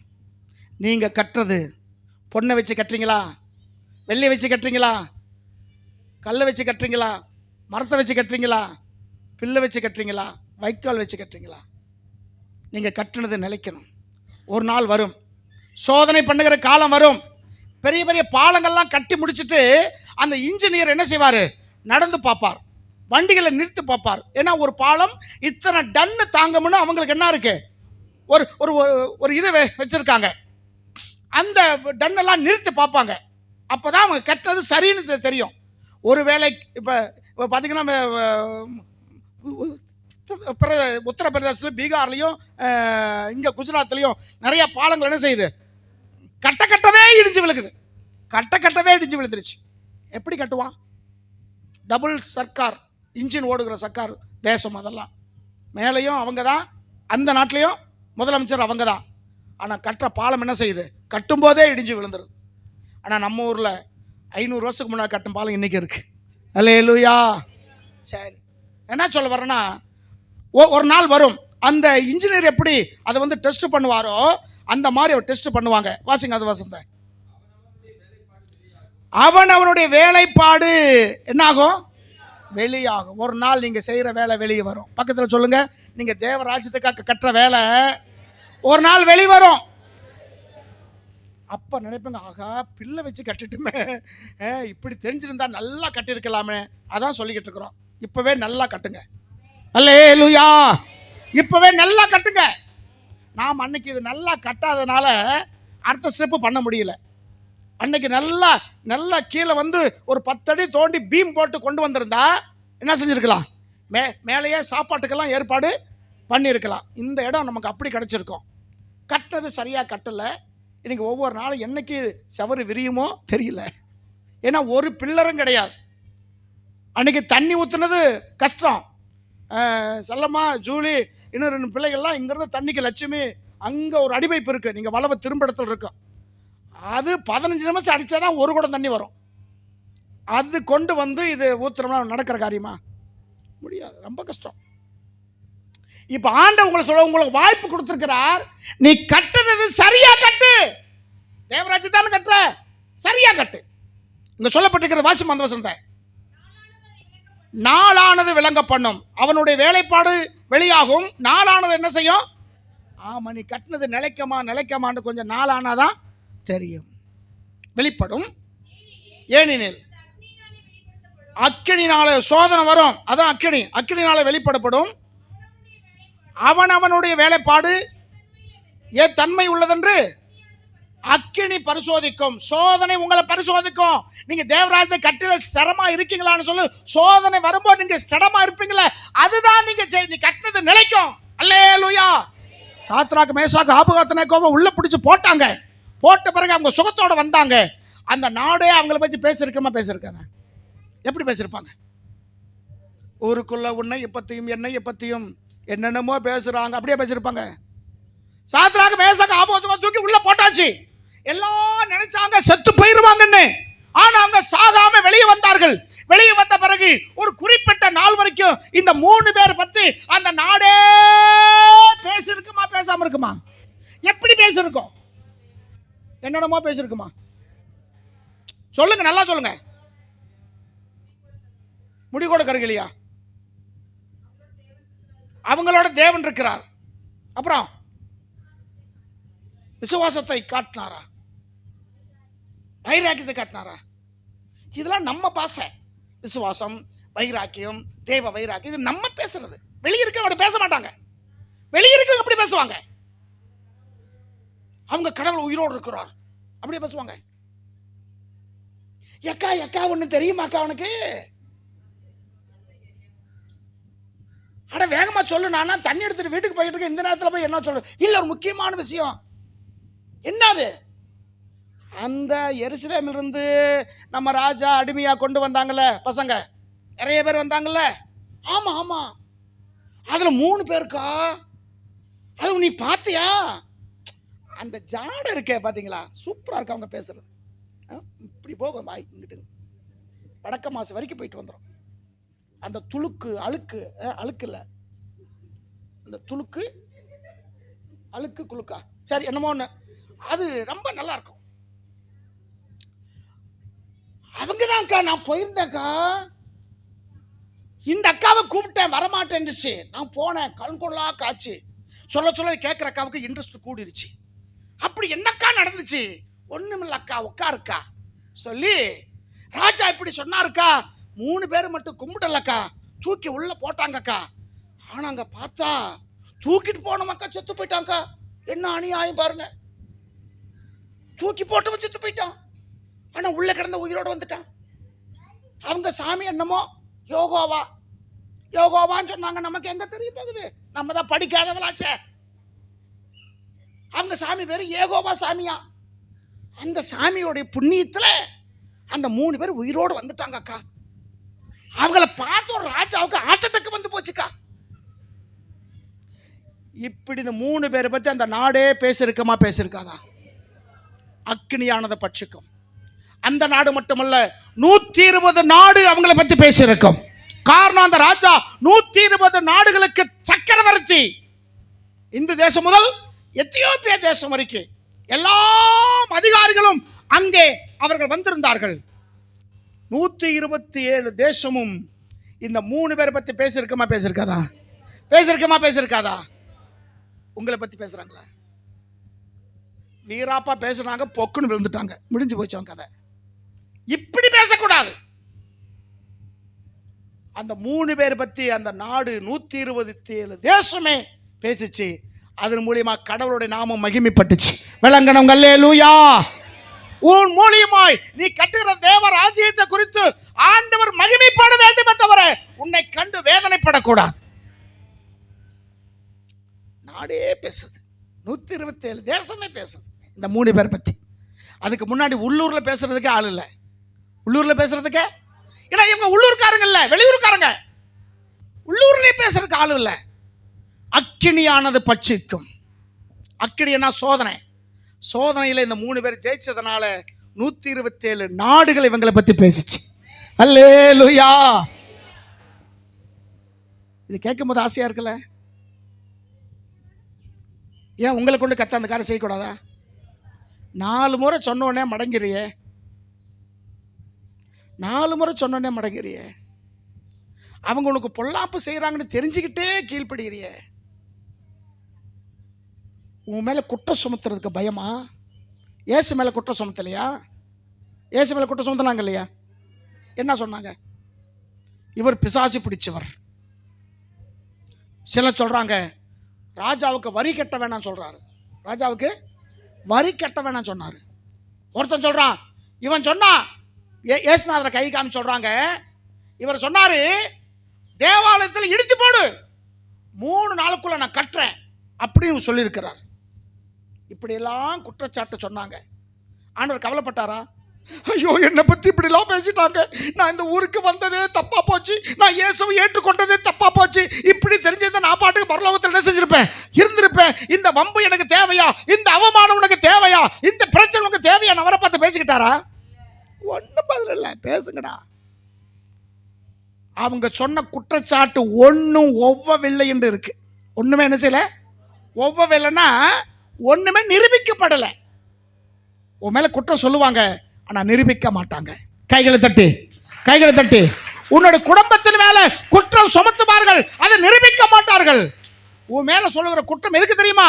நீங்க கட்டுறது பொண்ணை வச்சு கட்டுறீங்களா? வெள்ளி வச்சு கட்டுறீங்களா? கல்லை வச்சு கட்டுறீங்களா? மரத்தை வச்சு கட்டுறீங்களா? பில்லை வச்சு கட்டுறீங்களா? வைக்கோல் வச்சு கட்டுறீங்களா? நீங்க கட்டுனது நிலைக்கணும். ஒரு நாள் வரும், சோதனை பண்ணுகிற காலம் வரும். பெரிய பெரிய பாலங்கள்லாம் கட்டி முடிச்சுட்டு அந்த இன்ஜினியர் என்ன செய்வார், நடந்து பார்ப்பார், வண்டிகளை நிறுத்தி பார்ப்பார். ஏன்னா ஒரு பாலம் இத்தனை டன்னு தாங்கணும்னு அவங்களுக்கு என்ன இருக்கு, ஒரு ஒரு ஒரு இதை வச்சிருக்காங்க. அந்த டன்னெல்லாம் நிறுத்தி பார்ப்பாங்க. அப்போதான் அவங்க கட்டுறது சரின்னு தெரியும். ஒருவேளை இப்போ பார்த்தீங்கன்னா உத்தரப்பிரதேசத்துலையும் பீகார்லையும் இங்கே குஜராத்லையும் நிறைய பாலங்கள் என்ன செய்யுது, கட்டவே இடிஞ்சு விழுகுது. கட்டவே இடிஞ்சு விழுந்துருச்சு. எப்படி கட்டுவான்? டபுள் சர்க்கார், இன்ஜின் ஓடுகிற சர்க்கார் தேசம் அதெல்லாம். மேலேயும் அவங்க தான், அந்த நாட்டிலையும் முதலமைச்சர் அவங்க தான். ஆனால் கட்டுற பாலம் என்ன செய்யுது, கட்டும்போதே இடிஞ்சு விழுந்துருது. ஆனால் நம்ம ஊரில் 500 வருஷத்துக்கு முன்னாடி கட்டும் பாலம் இன்றைக்கி இருக்குது. அல்லேலூயா. சரி, என்ன சொல்ல வரேன்னா, ஒரு நாள் வரும், அந்த இன்ஜினியர் எப்படி அதை வந்து டெஸ்ட் பண்ணுவாரோ அந்த மாதிரி அவர் டெஸ்ட் பண்ணுவாங்க. வாசிங்க அது வசந்த. அவனுடைய வேலைப்பாடு என்னாகும், வெளியாகும். ஒரு நாள் நீங்கள் செய்கிற வேலை வெளியே வரும். பக்கத்தில் சொல்லுங்க, நீங்கள் தேவராஜ்யத்துக்காக கட்டுற வேலை ஒரு நாள் வெளிவரும். அப்போ நினைப்பேங்க, ஆகா பிள்ளை வச்சு கட்டிட்டுமே, இப்படி தெரிஞ்சிருந்தா நல்லா கட்டியிருக்கலாமே. அதான் சொல்லிக்கிட்டு இருக்கிறோம். இப்போவே நல்லா கட்டுங்க. அல்லேலூயா. இப்போவே நல்லா கட்டுங்க. நாம் அன்னைக்கு இது நல்லா கட்டாதனால அடுத்த ஸ்டெப்பு பண்ண முடியல. அன்னைக்கு நல்லா கீழே வந்து ஒரு 10 அடி தோண்டி பீம் போட்டு கொண்டு வந்திருந்தா என்ன செஞ்சுருக்கலாம், மேலேயே சாப்பாட்டுக்கெல்லாம் ஏற்பாடு பண்ணியிருக்கலாம். இந்த இடம் நமக்கு அப்படி கிடச்சிருக்கோம். கட்டுறது சரியாக கட்டலை. இன்னைக்கு ஒவ்வொரு நாளும் என்னைக்கு சவறு விரியுமோ தெரியல. ஏன்னா ஒரு பில்லரும் கிடையாது. அன்னைக்கு தண்ணி ஊற்றுனது கஷ்டம். செல்லம்மா, ஜூலி, இன்னும் 2 பிள்ளைகள்லாம் இங்கேருந்து தண்ணிக்கு லட்சுமி, அங்கே ஒரு அடிவைப்பு இருக்குது, நீங்கள் வளவ திரும்பிடத்தில் இருக்கும். அது 15 நிமிஷம் அடித்தா தான் ஒரு குடம் தண்ணி வரும். அது கொண்டு வந்து இது ஊற்றுறோம்னா நடக்கிற காரியமா? முடியாது, ரொம்ப கஷ்டம். இப்போ ஆண்டவர் உங்களுக்கு வாய்ப்பு கொடுத்துருக்கிறார். நீ கட்டுறது சரியா கட்டு. தேவராஜ்யம் தானே கட்டுற, சரியா கட்டு. இங்க சொல்லப்பட்டிருக்கிறது, வாசிம் அந்த வசனத்தை. நாளானது விளங்க பண்ணும், அவனுடைய வேலைப்பாடு வெளியாகும். நாளானது என்ன செய்யும்? ஆமா, நீ கட்டினது நிலைக்கமான்னு கொஞ்சம் நாளானாதான் தெரியும், வெளிப்படும். ஏனெனில் அக்கினினால சோதனை வரும். அதான் அக்கினினால வெளிப்படப்படும். அவனுடைய வேலைப்பாடு ஏன் தன்மை உள்ளதென்று அக்கினி பரிசோதிக்கும். சோதனை உங்களை பரிசோதிக்கும். நீங்க தேவராஜ்யத்தை கட்டில ஸ்திரமா இருக்கீங்களான்னு சொல்லு. சோதனை வரும்போது நீங்க ஸ்திரமா இருப்பீங்களா, அதுதான் நீங்க கட்டினது நிலைக்கும். அல்லேலூயா. சாத்ராக், மேஷாக், ஆபேத்நேகோவை உள்ள பிடிச்சு போட்டாங்க. போட்ட பிறகு அவங்க சுகத்தோட வந்தாங்க. அந்த நாடே அவங்கள பற்றி பேசியிருக்காங்க. எப்படி பேசியிருப்பாங்க? ஊருக்குள்ள உன்னை எப்பத்தையும் என்னை எப்பத்தையும் என்னென்னமோ பேசுறாங்க, அப்படியே பேசியிருப்பாங்க. சாத்ராக், மேஷாக், ஆபேத்நேகோவை தூக்கி உள்ள போட்டாச்சு. எல்லாம் நினைச்சாங்க செத்து போயிருவாங்கன்னு. ஆனா அவங்க சாகாம வெளியே வந்தார்கள். வெளியே வந்த பிறகு ஒரு குறிப்பிட்ட நாள் வரைக்கும் இந்த 3 பேர் பத்தி அந்த நாடே பேசிருக்குமா, பேசாம இருக்குமா? எப்படி பேசிருக்கோம்? என்னென்னமோ பேசிருக்குமா? சொல்லுங்க, நல்லா சொல்லுங்க. முடிகோட கருகலியா? அவங்களோட தேவன் இருக்கிறார். அப்புறம் விசுவாசத்தை காட்டினாரா, வைராக்கியத்தை காட்டினாரா? இதெல்லாம் நம்ம பாசை. விசுவாசம், வைராக்கியம், தேவ வைராக்கியம், இது நம்ம பேசுறது. வெளியிருக்க அப்படி பேச மாட்டாங்க. வெளியிருக்க அப்படி பேசுவாங்க. அவங்க கடவுள் உயிரோடு இருக்கிறார் அப்படியே பேசுவாங்க. எக்கா ஒண்ணு தெரியுமாக்கா அவனுக்கு? அட வேகமா சொல்லு, நானா தண்ணி எடுத்துட்டு வீட்டுக்கு போயிட்டு இருக்க இந்த நேரத்தில் போய் என்ன சொல்லு? இல்ல, ஒரு முக்கியமான விஷயம். என்னது? அந்த எருசலேமிலிருந்து நம்ம ராஜா அடிமையா கொண்டு வந்தாங்கல்ல பசங்க, நிறைய பேர் வந்தாங்கல்ல. ஆமா, அதுல 3 பேருக்கா? அது நீ பாத்தியா? அந்த ஜாடை இருக்கே பாத்தீங்களா, சூப்பரா இருக்கு அவங்க பேசுறது. இப்படி போகும் வாய், இங்கிட்டு வடக்க மாசம் வரைக்கும் போயிட்டு வந்துடும். அந்த துளுக்கு அழுக்கு இல்ல, அந்த துளுக்கு அழுக்கு குளுக்கா, சரி என்னமோ ஒண்ணு, அது ரொம்ப நல்லா இருக்கும். அவங்கதான்க்கா நான் போயிருந்தேன்க்கா. இந்த அக்காவை கூப்பிட்டேன், வரமாட்டேன்னுச்சு. நான் போனேன், கண்கொள்ளா காட்சி. சொல்ல கேட்குற அக்காவுக்கு இன்ட்ரெஸ்ட் கூடிருச்சு. அப்படி என்னக்கா நடந்துச்சு? ஒண்ணுமில்லக்கா உட்காருக்கா சொல்லி ராஜா இப்படி சொன்னாருக்கா. 3 பேர் மட்டும் கும்பிடலக்கா, தூக்கி உள்ள போட்டாங்கக்கா. ஆனா அங்க பார்த்தா தூக்கிட்டு போனவக்கா செத்து போயிட்டாங்கக்கா. என்ன அநியாயம் பாருங்க. தூக்கி போட்டவன் செத்து போயிட்டான், ஆனா உள்ள கிடந்த உயிரோட வந்துட்டான். அவங்க சாமி என்னமோ யோகோவான்னு சொன்னாங்க. நமக்கு எங்க தெரிய போகுது, நம்ம தான் படிக்காதவளாச்சே. அவங்க சாமி பேரு ஏகோவா சாமியா. அந்த சாமியோடைய புண்ணியத்துல அந்த 3 பேர் உயிரோடு வந்துட்டாங்க அக்கா. அவங்கள பார்த்து ஒரு ராஜாவுக்கு ஆட்டத்துக்கு வந்து போச்சுக்கா. இப்படி இந்த 3 பேரை பத்தி அந்த நாடே பேசிருக்காதா? அக்னியானதை பட்சிக்கும். அந்த நாடு மட்டுமல்ல, 120 நாடு அவங்களை பத்தி பேசியிருக்கும். காரணம், அந்த ராஜா 120 நாடுகளுக்கு சக்கரவர்த்தி. இந்த தேசம் முதல் எத்தியோப்பியா தேசம் வரைக்கும் எல்லா அதிகாரிகளும் அங்கே அவர்கள் வந்திருந்தார்கள். 127 தேசமும் இந்த 3 பேரை பத்தி பேசிருக்காதா? உங்களை பத்தி பேசுறாங்களா? வீராப்பா பேசுறாங்க, பொக்குன்னு விழுந்துட்டாங்க, முடிஞ்சு போச்சு அவங்க கதை. இப்படி பேசக்கூடாது. அந்த 3 பேரை பத்தி அந்த நாடு 127 தேசமே பேசிச்சு. அதன் மூலியமா கடவுளுடைய நாமம் மகிமைப்பட்டுச்சு. விளங்கணும். அல்லேலூயா. உன் மூலியமாய் நீ கட்டுகிற தேவ ராஜ்யத்தை குறித்து ஆண்டவர் மகிமைப்பட வேண்டுமே தவிர உன்னை கண்டு வேதனைப்படக்கூடாது. நாடே பேசுது, 127 தேசமே பேசுது இந்த 3 பேர் பத்தி. அதுக்கு முன்னாடி உள்ளூர்ல பேசுறதுக்கு ஆள் இல்லை. உள்ளூர்ல பேசுறதுக்கு, ஏன்னா இவங்க உள்ளூர்காரங்க இல்ல, வெளியூர்காரங்க. உள்ளூர்லயே பேசுறதுக்கு ஆள் இல்லை. அக்கினியானது பட்சிக்கும். அக்கினினா சோதனை. சோதனையில இந்த 3 பேர் ஜெயிச்சதுனால 127 நாடுகள் இவங்களை பத்தி பேசிச்சு. அல்லேலூயா. இது கேட்கும் போது ஆசையா இருக்குல்ல? ஏன் உங்களை கொண்டு கத்த அந்த காரியம் செய்யக்கூடாதா? 4 முறை சொன்னோடனே மடங்கிறியே, 4 முறை சொன்னோடனே மடங்கிறியே. அவங்க உனக்கு பொல்லாப்பு செய்யறாங்கன்னு தெரிஞ்சுக்கிட்டே கீழ்ப்படுகிறியே. உன் மேல குற்றம் சுமத்துறதுக்கு பயமா? ஏசு மேல குற்றம் சுமத்தலையா? ஏசு மேல குற்றம் சுமத்தினாங்க இல்லையா? என்ன சொன்னாங்க? இவர் பிசாசு பிடிச்சவர். சில சொல்றாங்க ராஜாவுக்கு வரி கட்ட வேணாம் சொல்றாரு. ராஜாவுக்கு வரி கட்ட வேணாம் சொன்னாரு. ஒருத்தன் சொல்றான், இவன் சொன்னா ஏசுநாதரை கை காமி சொல்றாங்க, இவர் சொன்னாரு தேவாலயத்தில் இடித்து போடு, 3 நாளுக்குள்ள நான் கட்டுறேன் அப்படின்னு சொல்லியிருக்கிறார். இப்படியெல்லாம் குற்றச்சாட்டு சொன்னாங்க. ஆண்டவர் கவலைப்பட்டாரா? ஐயோ, என்னை பத்தி இப்படிலாம் பேசிட்டாங்க, நான் இந்த ஊருக்கு வந்ததே தப்பா போச்சு, நான் இயேசுவை ஏற்றுக்கொண்டதே தப்பா போச்சு, இப்படி தெரிஞ்சது நான் பாட்டுக்கு பரலோகத்தில் என்ன செஞ்சிருப்பேன், இருந்திருப்பேன். இந்த வம்பு எனக்கு தேவையா? இந்த அவமானம் உனக்கு தேவையா? இந்த பிரச்சனை உனக்கு தேவையா? அவரை பார்த்து பேசிக்கிட்டாரா? ஒன்றும் பதில் இல்லை. பேசுங்கடா. அவங்க சொன்ன குற்றச்சாட்டு ஒன்றும் ஒவ்வவில்லை என்று இருக்கு. ஒண்ணுமே என்ன செய்யல, ஒவ்வவில்லைன்னா ஒண்ணுமே நிரூபிக்கப்படலை. உன் மேல குற்றம் சொல்லுவாங்க, ஆனா நிரூபிக்க மாட்டாங்க. கைகளை தட்டி உன்னோட குடும்பத்தின் மேல குற்றம் சுமத்துவார்கள், அதை நிரூபிக்க மாட்டார்கள். உன் மேல சொல்லுகிற குற்றம் எதுக்கு தெரியுமா?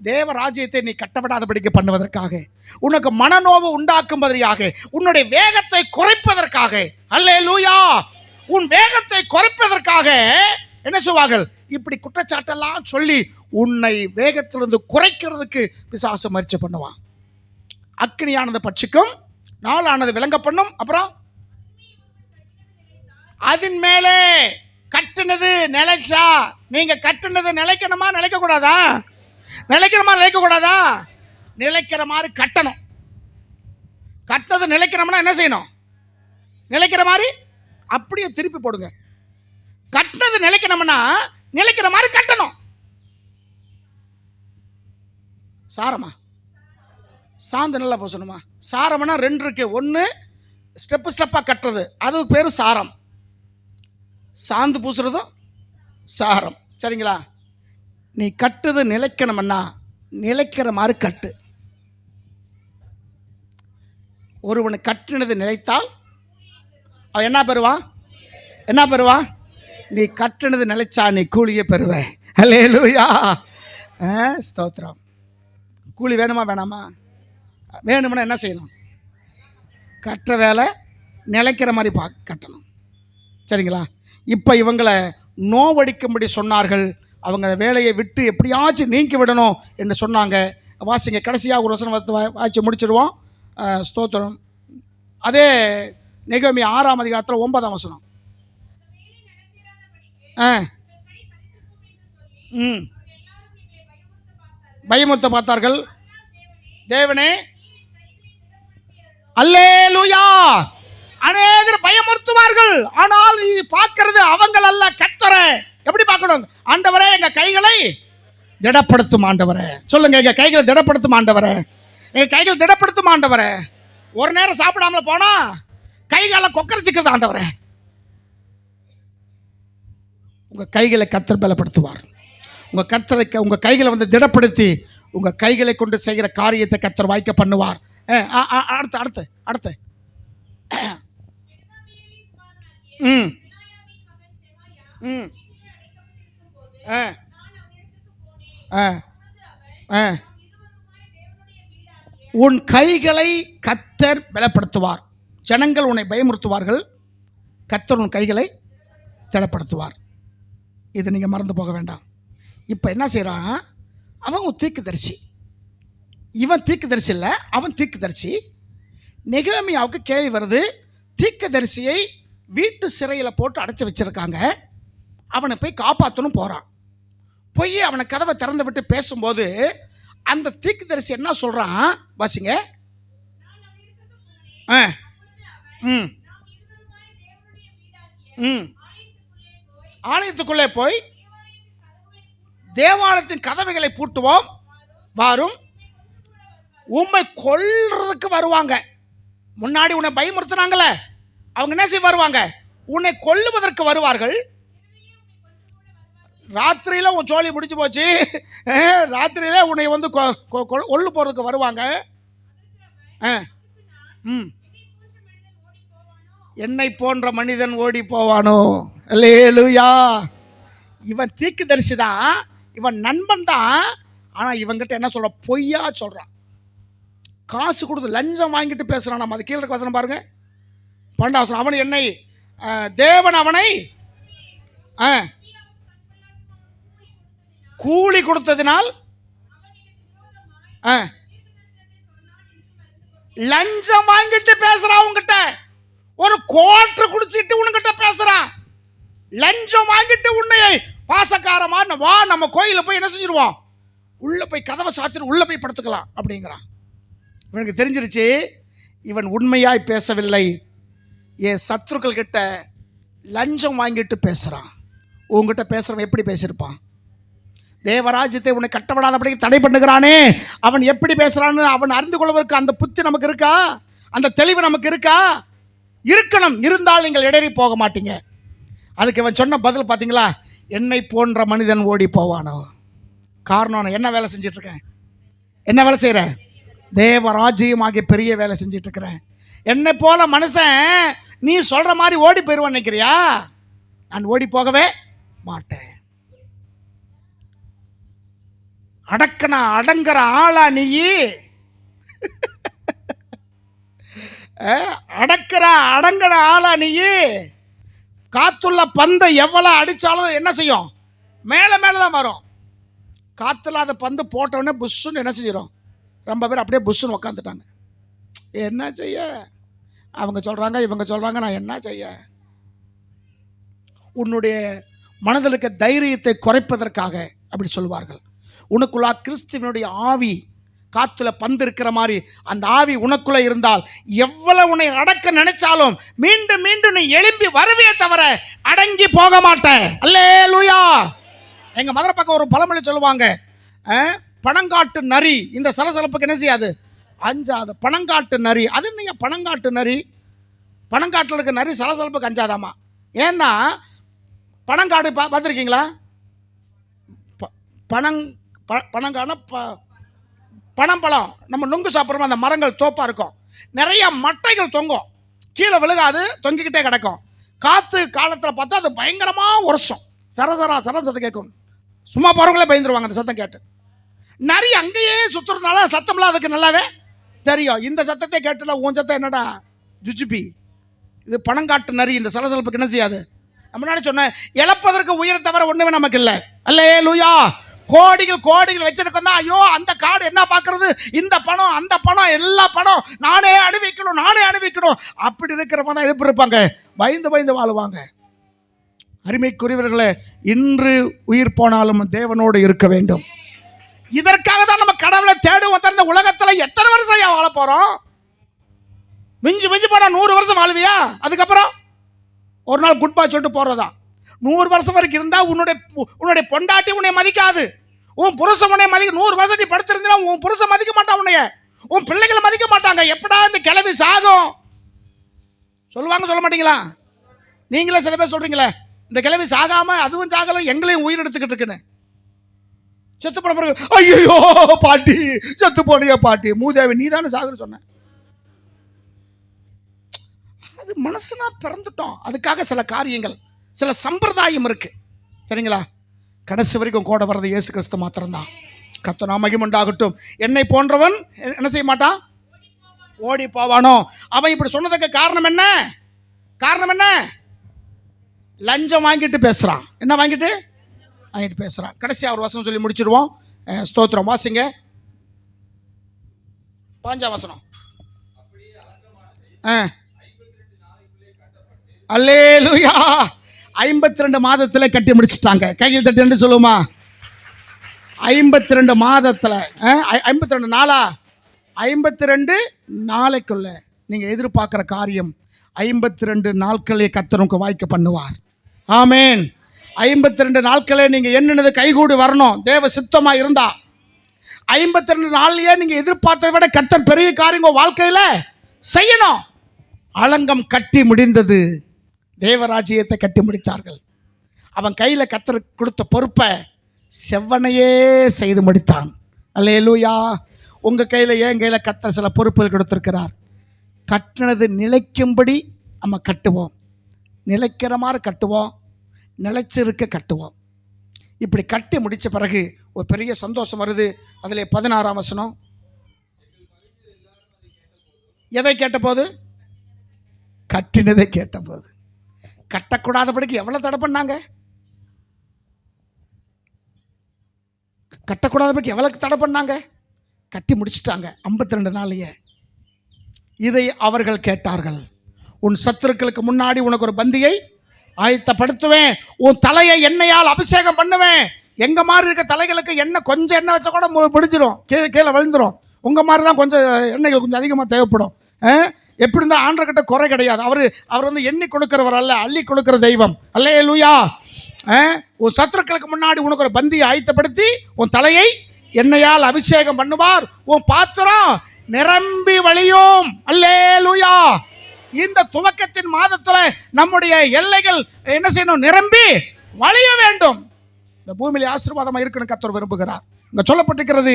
தேவ ராஜ்யத்தை நீ கட்டவிடாதபடிக்கு பண்ணுவதற்காக, உனக்கு மனநோவு உண்டாக்கும்படியாக, உன்னுடைய வேகத்தை குறைப்பதற்காக. அல்லேலூயா. உன் வேகத்தை குறைப்பதற்காக என்ன செய்வார்கள்? இப்படி குற்றச்சாட்டெல்லாம் சொல்லி உன்னை வேகத்திலிருந்து குறைக்கிறதுக்கு பிசாசு முயற்சி பண்ணுவான். அக்னியானது பட்சிக்கும், நாளானது விளங்க பண்ணும். அப்புறம் அதன் மேலே கட்டுனது நிலைச்சா, நீங்க கட்டுனது நிலைக்கணுமா நிலைக்க கூடாதா? நிலைக்கிற மாதிரி கட்டணும். கட்டது நிலைக்கணும்னா என்ன செய்யணும்? நிலைக்கிற மாதிரி அப்படியே திருப்பி போடுங்க. கட்டினது நிலைக்கணும்னா நிலைக்கிற மாதிரி கட்டணும். சாரமா சாந்து நல்லா பூசணுமா? சாரம்னா 2 இருக்கு. ஒன்று ஸ்டெப்பா கட்டுறது, அதுக்கு பேரு சாரம். சாந்து பூசுறதும் சாரம். சரிங்களா? நீ கட்டுது நிலைக்கணும்னா நிலைக்கிற மாதிரி கட்டு. ஒருவனை கட்டினது நிலைத்தால் அவன் என்ன பெறுவான்? நீ கட்டினது நிலைச்சா நீ கூலியை பெறுவ. அல்லேலூயா. ஸ்தோத்திரம். கூலி வேணுமா வேணாமா? வேணும்னா என்ன செய்யணும்? கட்டுற வேலை நிலைக்கிற மாதிரி கட்டணும். சரிங்களா? இப்போ இவங்களை நோவடிக்கும்படி சொன்னார்கள். அவங்க வேலையை விட்டு எப்படியாச்சும் நீக்கி விடணும் என்று சொன்னாங்க. வாசிங்க, கடைசியாக ஒரு வசனம் வாய்ச்சி முடிச்சிடுவோம். ஸ்தோத்திரம். அதே நெகேமியா 6ஆம் அதிகாரத்தில் 9ஆம் வசனம். பயமுறுத்த பார்த்தார்கள். தேவனே, அல்லேலூயா. அநேகர் பயமுறுத்துவார்கள், ஆனால் நீ பார்க்கிறது அவங்களல்ல, கர்த்தரை. எப்படி பார்க்கணும்? ஆண்டவரே, எங்க கைகளை திடப்படுத்தும் ஆண்டவரே. சொல்லுங்க, எங்க கைகளை திடப்படுத்தும் ஆண்டவரே, எங்க கைகள் திடப்படுத்தும் ஆண்டவரே. ஒரு நேரம் சாப்பிடாமல போனா கைகால கொக்கரிச்சுக்கிறது ஆண்டவரே. உங்க கைகளை கர்த்தர் பலப்படுத்துவார். உங்க கைகளை வந்து திடப்படுத்தி உங்க கைகளை கொண்டு செய்கிற காரியத்தை கர்த்தர் வாய்க்க பண்ணுவார். அடுத்து அடுத்து அடுத்து உன் கைகளை கர்த்தர் பலப்படுத்துவார். ஜனங்கள் உன்னை பயமுறுத்துவார்கள், கர்த்தர் உன் கைகளை திடப்படுத்துவார். இது நீங்கள் மறந்து போக வேண்டாம். இப்போ என்ன செய்கிறான்? அவன் தீர்க்கதரிசி. இவன் தீர்க்கதரிசி இல்லை, அவன் தீர்க்கதரிசி. நெகேமியாவுக்கு கேள்வி வருது. தீர்க்கதரிசியை வீட்டு சிறையில் போட்டு அடைச்சி வச்சிருக்காங்க, அவனை போய் காப்பாற்றணும் போகிறான். போய் அவனை கதவை திறந்து விட்டு பேசும்போது அந்த தீர்க்கதரிசி என்ன சொல்கிறான்? வாசிங்க. ஆலயத்துக்குள்ளே போய் தேவாலயத்தின் கதவைகளை பூட்டுவோம், வாரும், உம்மை கொல்றதுக்கு வருவாங்க. முன்னாடி உன்னை பயமுறுத்தினாங்களே, அவங்க என்ன செய்ய வருவாங்க? உன்னை கொல்லுவதற்கு வருவார்கள். ராத்திரியில் உன் ஜோலி முடிச்சு போச்சு, ராத்திரியில உன்னை வந்து கொல்லு போறதுக்கு வருவாங்க. என்னை போன்ற மனிதன் ஓடி போவானோ? அல்லேலூயா. இவன் தீர்க்கதரிசி தான், இவன் நண்பன் தான். ஆனால் இவங்கிட்ட என்ன சொல்ற? பொய்யா சொல்கிறான். காசு கொடுத்து லஞ்சம் வாங்கிட்டு பேசுகிறான். நம்ம அது கீழே இருக்க வசனம் பாருங்க, 12ஆம் வசனம். அவன் என்னை தேவன் அவனை கூலி கொடுத்ததினால் லஞ்சம் வாங்கிட்டு பேசுறான். உங்ககிட்ட ஒரு கோட்டர் குடிச்சிட்டு உன்கிட்ட பேசுறான். லஞ்சம் வாங்கிட்டு உன்னை பாசக்காரமா வா, நம்ம கோயில போய் என்ன செஞ்சிருவோம்? உள்ள போய் கதவை சாத்திட்டு உள்ள போய் படுத்துக்கலாம் அப்படிங்கிறான். இவனுக்கு தெரிஞ்சிருச்சு இவன் உண்மையாய் பேசவில்லை, என் சத்துருக்கள் கிட்ட லஞ்சம் வாங்கிட்டு பேசுறான். உங்ககிட்ட பேசுறவன் எப்படி பேசியிருப்பான்? தேவராஜ்யத்தை உன்னை கட்டப்படாதபடி தடை பண்ணுகிறானே, அவன் எப்படி பேசுறான்னு அவன் அறிந்து கொள்வதற்கு அந்த புத்தி நமக்கு இருக்கா? அந்த தெளிவு நமக்கு இருக்கா? இருக்கணும். இருந்தால் நீங்கள் இடறி போக மாட்டீங்க. அதுக்கு இவன் சொன்ன பதில் பார்த்தீங்களா? என்னை போன்ற மனிதன் ஓடி போவானோ. காரணம், நான் என்ன வேலை செஞ்சிட்டு இருக்கேன்? என்ன வேலை செய்கிறேன்? தேவராஜ்யம் ஆகிய பெரிய வேலை செஞ்சிட்டு இருக்கிறேன். என்னை போல மனுஷன் நீ சொல்ற மாதிரி ஓடி போயிடுவான் நினைக்கிறியா? நான் ஓடி போகவே மாட்டேன். அடக்கனா அடங்குற ஆளா நீ? அடக்கிற அடங்குற ஆளா நீ? காத்துள்ள பந்தை எவ்வளவு அடிச்சாலும் என்ன செய்யும்? மேல மேலதான் வரும். காத்துலாத பந்து போட்டவொடனே புஷ்ஷுன்னு என்ன செஞ்சிடும்? ரொம்ப பேர் அப்படியே புஷ்ஷுன்னு உக்காந்துட்டாங்க. என்ன செய்ய? அவங்க சொல்றாங்க, இவங்க சொல்றாங்க, நான் என்ன செய்ய? உன்னுடைய மனதில் இருக்க தைரியத்தை குறைப்பதற்காக அப்படி சொல்வார்கள். உனக்குள்ளா கிறிஸ்துவனுடைய ஆவி, காத்துல பந்து இருக்கிற மாதிரி அந்த ஆவி உனக்குள்ள இருந்தால் எவ்வளவு உன்னை அடக்க நினைச்சாலும் மீண்டும் மீண்டும் நீ எழும்பி வருவே தவிர அடங்கி போக மாட்டேன். அல்லேலூயா. எங்க மதுரை பக்கம் ஒரு பழமொழி சொல்லுவாங்க, பணங்காட்டு நரி இந்த சலசலப்புக்கு என்ன செய்யாது? அஞ்சாது. பணங்காட்டு நரி. அது நீங்க பணங்காட்டு நரி, பணங்காட்டில் இருக்க நரி சலசலப்புக்கு அஞ்சாதாமா. ஏன்னா பணங்காடு பார்த்துருக்கீங்களா? பனங்கான பனம்பழம் நம்ம நுங்கு சாப்பிட்றோம். அந்த மரங்கள் தோப்பாக இருக்கும், நிறைய மட்டைகள் தொங்கும், கீழே விழுகாது, தொங்கிக்கிட்டே கிடக்கும். காற்று காலத்தில் பார்த்தா அது பயங்கரமாக உரசும், சரசரா சரசத்தை கேட்கும். சும்மா போகிறவங்களே பயந்துருவாங்க அந்த சத்தம் கேட்டு. நிறைய அங்கேயே சுற்றுறதுனால சத்தம்லாம் அதுக்கு நல்லாவே தெரியும். இந்த சத்தத்தை கேட்டுல உன் சத்தம் என்னடா ஜுஜுபி, இது பணங்காட்டு நரி, இந்த சலசலப்புக்கு என்ன செய்யாது. நம்ம முன்னாடி சொன்னேன், இழப்பதற்கு உயிரை தவிர ஒண்ணுமே நமக்கு இல்லை. அல்லேலூயா. கோடிகள் கோடிகள் வச்சிருக்கோம் தான், ஐயோ அந்த காடு என்ன பார்க்கறது, இந்த பணம் அந்த பணம் எல்லா பணம் நானே அணிவிக்கணும் அப்படி இருக்கிறவங்க தான் எழுப்பிருப்பாங்க, பயந்து பயந்து வாழுவாங்க. அருமைக்குரியவர்களே, இன்று உயிர் போனாலும் தேவனோடு இருக்க வேண்டும். இதற்காக தான் நம்ம கடவுளை தேடுவோம். இந்த உலகத்துல எத்தனை வருஷம் வாழ போறோம்? மிஞ்சி போனா 100 வருஷம் வாழ்வியா? அதுக்கப்புறம் ஒரு நாள் குட் பை சொல்லிட்டு போறதா? 100 வருஷம் வரைக்கும் இருந்தா உன்னுடைய பொண்டாட்டி உன்னை மதிக்காது, உன் புருஷன் உன்னை மதிக்க. 100 வருஷம் நீ படுத்திருந்தா உன் புருஷன் மதிக்க மாட்டான், உன்னைய உன் பிள்ளைகளை மதிக்க மாட்டாங்க. எப்படா இந்த கிளவி சாகும் சொல்லுவாங்க, சொல்ல மாட்டீங்களா? நீங்களே சில பேர் சொல்றீங்களே, இந்த கிளவி சாகாம அதுவும் சாகல, எங்களையும் உயிர் எடுத்துக்கிட்டு இருக்குன்னு. செத்து போன பிறகு ஐயோ பாட்டி செத்து போனியா பாட்டி, மூதேவி நீ தானே சாகுன்னு சொன்ன. அது மனசுனா பிறந்துட்டோம். அதுக்காக சில காரியங்கள், சில சம்பிரதாயம் இருக்கு, சரிங்களா? கடைசி வரைக்கும் கூட வர்றது இயேசு கிறிஸ்து மாத்திரம்தான். கர்த்தர் நாம மகிமையுண்டாகட்டும். என்னை போன்றவன் என்ன செய்ய மாட்டான், ஓடி போவானோ. அவன் இப்படி சொன்னதுக்கு காரணம் என்ன? லஞ்சம் வாங்கிட்டு பேசுறான். என்ன வாங்கிட்டு பேசுறான். கடைசியா ஒரு வசனம் சொல்லி முடிச்சிடுவோம். ஸ்தோத்திரம், வாசிங்க 5ஆம் வசனம். அல்லேலூயா. 52 மாதத்துல கட்டி முடிச்சிட்டாங்க. கையில் தட்டி என்று சொல்லுமா? 52 மாதத்துல 52 நாளா 52 நாளைக்குள்ள நீங்க எதிர்பார்க்கிற காரியம் 52 நாட்களே கர்த்தர் உங்களுக்கு வாய்க்க பண்ணுவார். ஆமென். 52 நாட்களே நீங்க எண்ணினது கைகூடி வரணும், தேவ சித்தமா இருந்தா. 52 நாள்லயே நீங்க எதிர்பார்த்ததை விட கர்த்தர் பெரிய காரியம் வாழ்க்கையில செய்யணும். அலங்கம் கட்டி முடிந்தது, தேவராஜ்யத்தை கட்டி முடித்தார்கள். அவன் கையில கர்த்தர் கொடுத்த பொறுப்பை செவ்வனையே செய்து முடித்தான். அல்லேலூயா. உங்க கையில என் கையில கர்த்தர் சில பொறுப்புகள் கொடுத்திருக்கிறார். கட்டினது நிலைக்கும்படி நம்ம கட்டுவோம், நிலைக்கிற மாதிரி கட்டுவோம், நிலைச்சிருக்க கட்டுவோம். இப்படி கட்டி முடித்த பிறகு ஒரு பெரிய சந்தோஷம் வருது. அதில் 16ஆம் வசனம். எதை கேட்டபோது? கட்டினதை கேட்டபோது. கட்டக்கூடாதபடிக்கு எவ்வளவு தடை பண்ணாங்க? கட்டக்கூடாதபடிக்கு எவ்வளவு தடை பண்ணாங்க? கட்டி முடிச்சிட்டாங்க 52 நாளையே. இதை அவர்கள் கேட்டார்கள். உன் சத்துருக்களுக்கு முன்னாடி உனக்கு ஒரு பந்தியை ஆயத்தப்படுத்துவேன், உன் தலையை எண்ணெயால் அபிஷேகம் பண்ணுவேன். எங்க மாதிரி இருக்க தலைகளுக்கு எண்ணெய் கொஞ்சம் எண்ணெய் வச்சா கூட பிடிச்சிடும், கீழே விழுந்துடும். உங்க மாதிரி தான் கொஞ்சம் எண்ணெய்கள் கொஞ்சம் அதிகமாக தேவைப்படும். எப்படி இருந்தால் ஆண்டவர்கிட்ட குறை கிடையாது. அவர் வந்து எண்ணி கொடுக்கிறவர் அல்ல, அள்ளி கொடுக்கிற தெய்வம். அல்லேலூயா. உன் சத்துருக்களுக்கு முன்னாடி உனக்கு ஒரு பந்தியை ஆயத்தப்படுத்தி உன் தலையை எண்ணெயால் அபிஷேகம் பண்ணுவார், உன் பாத்திரம் நிரம்பி வழியும். அல்லேலூயா. இந்த துவக்கத்தின் மாதத்துல நம்முடைய எல்லைகள் என்ன செய்யணும்? நிரம்பி வழிய வேண்டும். இந்த பூமியில ஆசீர்வாதமா இருக்கணும் கர்த்தர் விரும்புகிறார். இங்க சொல்லப்பட்டிருக்கிறது,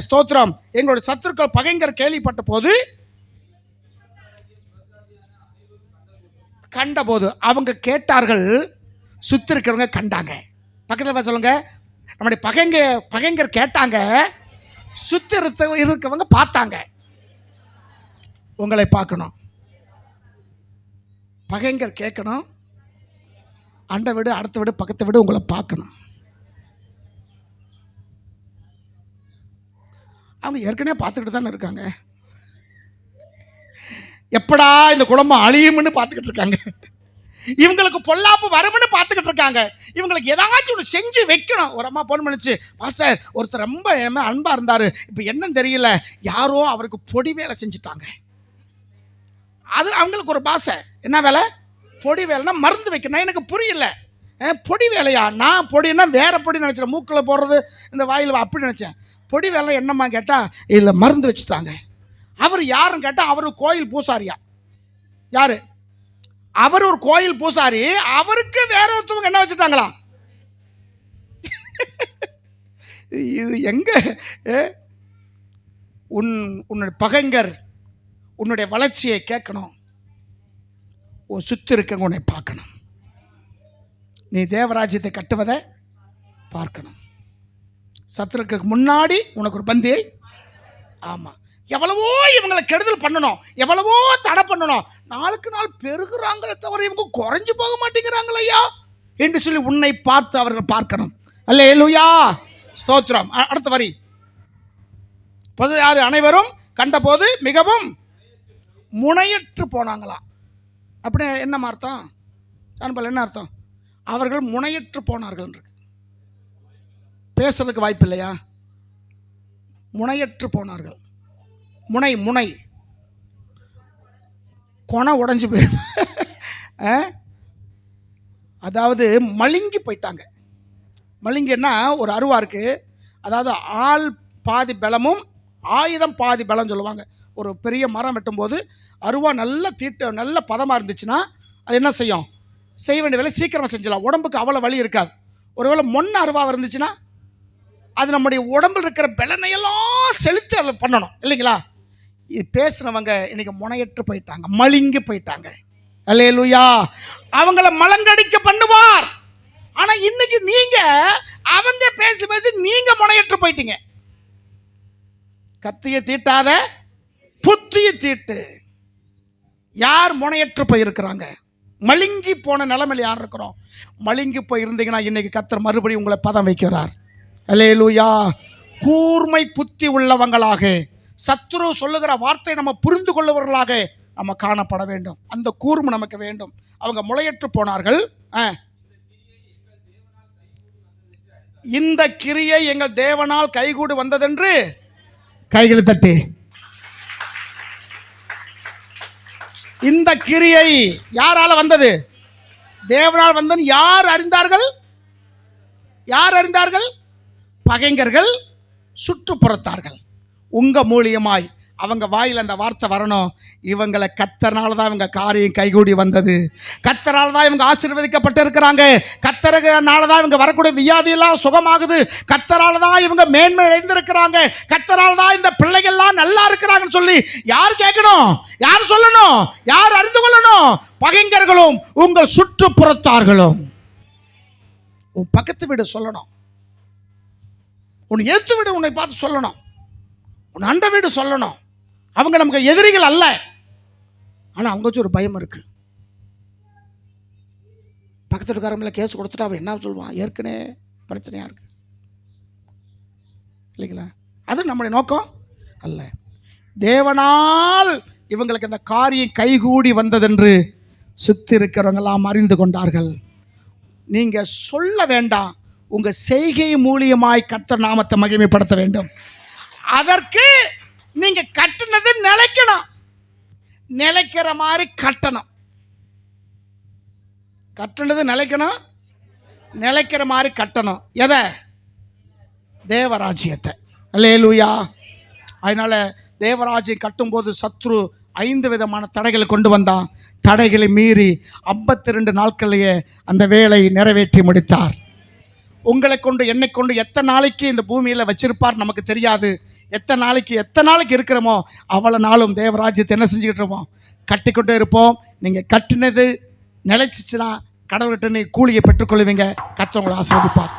ஸ்தோத்திரம், எங்களுடைய சத்துருக்கள் பகைஞர் கேள்விப்பட்ட போது கண்டபோது அவங்க கேட்டார்கள், சுத்தி இருக்கிறவங்க கண்டாங்க. பக்கத்தில் சொல்லுங்க, நம்முடைய பகைஞர் கேட்டாங்க, சுத்தி இருக்கவங்க பார்த்தாங்க. உங்களை பார்க்கணும், பகைஞர் கேட்கணும், அண்டை விடு அடுத்த விடு பக்கத்தை விடு உங்களை பார்க்கணும். அவங்க ஏற்கனவே பார்த்துக்கிட்டு தானே இருக்காங்க. எப்படா இந்த குடும்பம் அழியும்னு பார்த்துக்கிட்டு இருக்காங்க. இவங்களுக்கு பொல்லாப்பு வரும்னு பார்த்துக்கிட்டு இருக்காங்க. இவங்களுக்கு ஏதாச்சும் ஒன்று செஞ்சு வைக்கணும். ஒரு அம்மா போன் பண்ணிச்சு, மாஸ்டர் ஒருத்தர் ரொம்ப அன்பா இருந்தாரு, இப்போ என்னன்னு தெரியல, யாரோ அவருக்கு பொடி வேலை செஞ்சுட்டாங்க. அது அவங்களுக்கு ஒரு பாசை. என்ன வேலை? பொடி வேலைன்னா மருந்து வைக்கணும். எனக்கு புரியல, பொடி வேலையா? நான் பொடினா வேற பொடி நினச்சேன், மூக்கில் போடுறது இந்த வாயில் அப்படி நினச்சேன். பொடி வேலை என்னம்மா கேட்டால், இல்லை மருந்து வச்சுட்டாங்க. அவர் யாருன்னு கேட்டால், அவர் கோயில் பூசாரியா? யாரு அவர்? ஒரு கோயில் பூசாரி. அவருக்கு வேற ஒருத்தவங்க என்ன வச்சுட்டாங்களா? இது எங்க? உன்னுடைய பகைஞர் உன்னுடைய வளர்ச்சியை கேட்கணும், உன் சுத்தி இருக்க உன்னை பார்க்கணும், நீ தேவராஜ்யத்தை கட்டுவதை பார்க்கணும். சத்துருக்களுக்கு முன்னாடி உனக்கு ஒரு பந்தியை. ஆமா, எவ்வளவோ இவங்களை கெடுதல் பண்ணணும், எவ்வளவோ தடை பண்ணணும், நாளுக்கு நாள் பெருகுறாங்களே தவிர இவங்க குறைஞ்சு போக மாட்டேங்கிறாங்களே ஐயா என்று சொல்லி உன்னை பார்த்து அவர்கள் பார்க்கணும். அல்லேலூயா, ஸ்தோத்திரம். அடுத்த வரி, யாரு அனைவரும் கண்டபோது மிகவும் முனையற்று போனாங்களாம். அப்படி என்ன அர்த்தம்? சான்பல் என்ன அர்த்தம்? அவர்கள் முனையற்று போனார்கள். பேசுறதுக்கு வாய்ப்பு இல்லையா? முனையற்று போனார்கள். முனை முனை கொணை உடைஞ்சு போயிடும். அதாவது மழுங்கி போயிட்டாங்க. மழுங்கின்னா ஒரு அருவா இருக்கு, அதாவது ஆள் பாதி பலமும் ஆயுதம் பாதி பலம் சொல்லுவாங்க. ஒரு பெரிய மரம் வெட்டும்போது அருவா நல்ல நல்ல பதமாக இருந்துச்சுன்னா அது என்ன செய்யும்? செய்ய வேண்டிய வேலை சீக்கிரமாக செஞ்சிடலாம், உடம்புக்கு அவ்வளோ வலி இருக்காது. ஒருவேளை மொன்ன அருவாக இருந்துச்சுன்னா அது நம்முடைய உடம்பில் இருக்கிற பலனையெல்லாம் செலுத்தி அதில் பண்ணணும் இல்லைங்களா? இது பேசுனவங்க இன்னைக்கு முனையற்று போயிட்டாங்க, மழுங்கி போயிட்டாங்க. அல்லேலூயா. அவங்கள மலங்கடிக்க பண்ணுவார். ஆனா இன்னைக்கு நீங்க அவங்க பேசி பேசி நீங்க முனையற்று போயிட்டீங்க. கத்திய தீட்டாத புத்திய தீட்டு. யார் முனையற்று போயிருக்கிறாங்க? மழுங்கி போன நிலைமையில் யார் இருக்கிறோம்? மழுங்கி போய் இருந்தீங்கன்னா இன்னைக்கு கர்த்தர் மறுபடியும் உங்களை பதம் வைக்கிறார். அல்லேலூயா. கூர்மை புத்தி உள்ளவங்களாக, சத்துரு சொல்லுகிற வார்த்தை நம்ம புரிந்து கொள்ளுவர்களாக நம்ம காணப்பட வேண்டும். அந்த கூர்மை நமக்கு வேண்டும். அவங்க முளையற்று போனார்கள். இந்த கிரியை எங்கள் தேவனால் கைகூடு வந்ததென்று கைகளை தட்டி. இந்த கிரியை யாரால வந்தது? தேவனால் வந்தது. யார் அறிந்தார்கள்? யார் அறிந்தார்கள்? பகைஞர்கள், சுற்றுப்புறத்தார்கள். உங்க மூலியமாய் அவங்க வாயில் அந்த வார்த்தை வரணும். இவங்களை கர்த்தரால தான் இவங்க காரியம் கைகூடி வந்தது, கர்த்தரால தான் இவங்க ஆசீர்வதிக்கப்பட்டு இருக்கிறாங்க, கர்த்தரால தான் இவங்க வரக்கூடிய வியாதியெல்லாம் சுகமாகுது, கர்த்தரால தான் இவங்க மேன்மை அடைந்திருக்கிறாங்க, கர்த்தரால தான் இந்த பிள்ளைகள்லாம் நல்லா இருக்கிறாங்கன்னு சொல்லி யார் கேட்கணும்? யார் சொல்லணும்? யார் அறிந்து கொள்ளணும்? பகைஞர்களும் உங்கள் சுற்றுப்புறத்தார்களும். உன் பக்கத்து வீடு சொல்லணும், உன் எதிர்த்து வீடு உன்னை பார்த்து சொல்லணும், உன் அண்டை வீடு சொல்லணும். அவங்க நமக்கு எதிரிகள் அல்ல, ஆனால் அவங்க வச்சு ஒரு பயம் இருக்கு. பக்கத்து வீட்டுக்காரங்கள கேஸ் கொடுத்துட்டு அவன் என்ன சொல்லுவான்? ஏற்கனவே பிரச்சனையா இருக்கு இல்லைங்களா? அது நம்முடைய நோக்கம் அல்ல. தேவனால் இவங்களுக்கு இந்த காரியம் கைகூடி வந்ததென்று சுத்தி இருக்கிறவங்களாம் அறிந்து கொண்டார்கள். நீங்க சொல்ல வேண்டாம், உங்க செய்கை மூலியமாய் கர்த்தர் நாமத்தை மகிமைப்படுத்த வேண்டும். அதற்கு நீங்க கட்டினது நிலைக்கணும், நிலைக்கிற மாதிரி கட்டணும். கட்டினது நிலைக்கணும், நிலைக்கிற மாதிரி கட்டணும். எதை? தேவராஜ்யத்தை. அல்லேலூயா. அதனால தேவராஜ்யம் கட்டும்போது சத்ரு 5 விதமான தடைகளை கொண்டு வந்தான். தடைகளை மீறி 52 நாட்களிலேயே அந்த வேலையை நிறைவேற்றி முடித்தார். உங்களை கொண்டு என்னை கொண்டு எத்தனை நாளைக்கு இந்த பூமியில் வச்சிருப்பார் நமக்கு தெரியாது. எத்தனை நாளைக்கு இருக்கிறோமோ அவ்வளோ நாளும் தேவராஜ்யத்தை என்ன செஞ்சுக்கிட்டு இருப்போம்? கட்டிக்கொண்டே இருப்போம். நீங்கள் கட்டினது நிலைச்சிச்சுன்னா கடவுள்கிட்ட நீ கூலியை பெற்றுக்கொள்வீங்க. கர்த்தர் உங்களை ஆசீர்வதிப்பார்.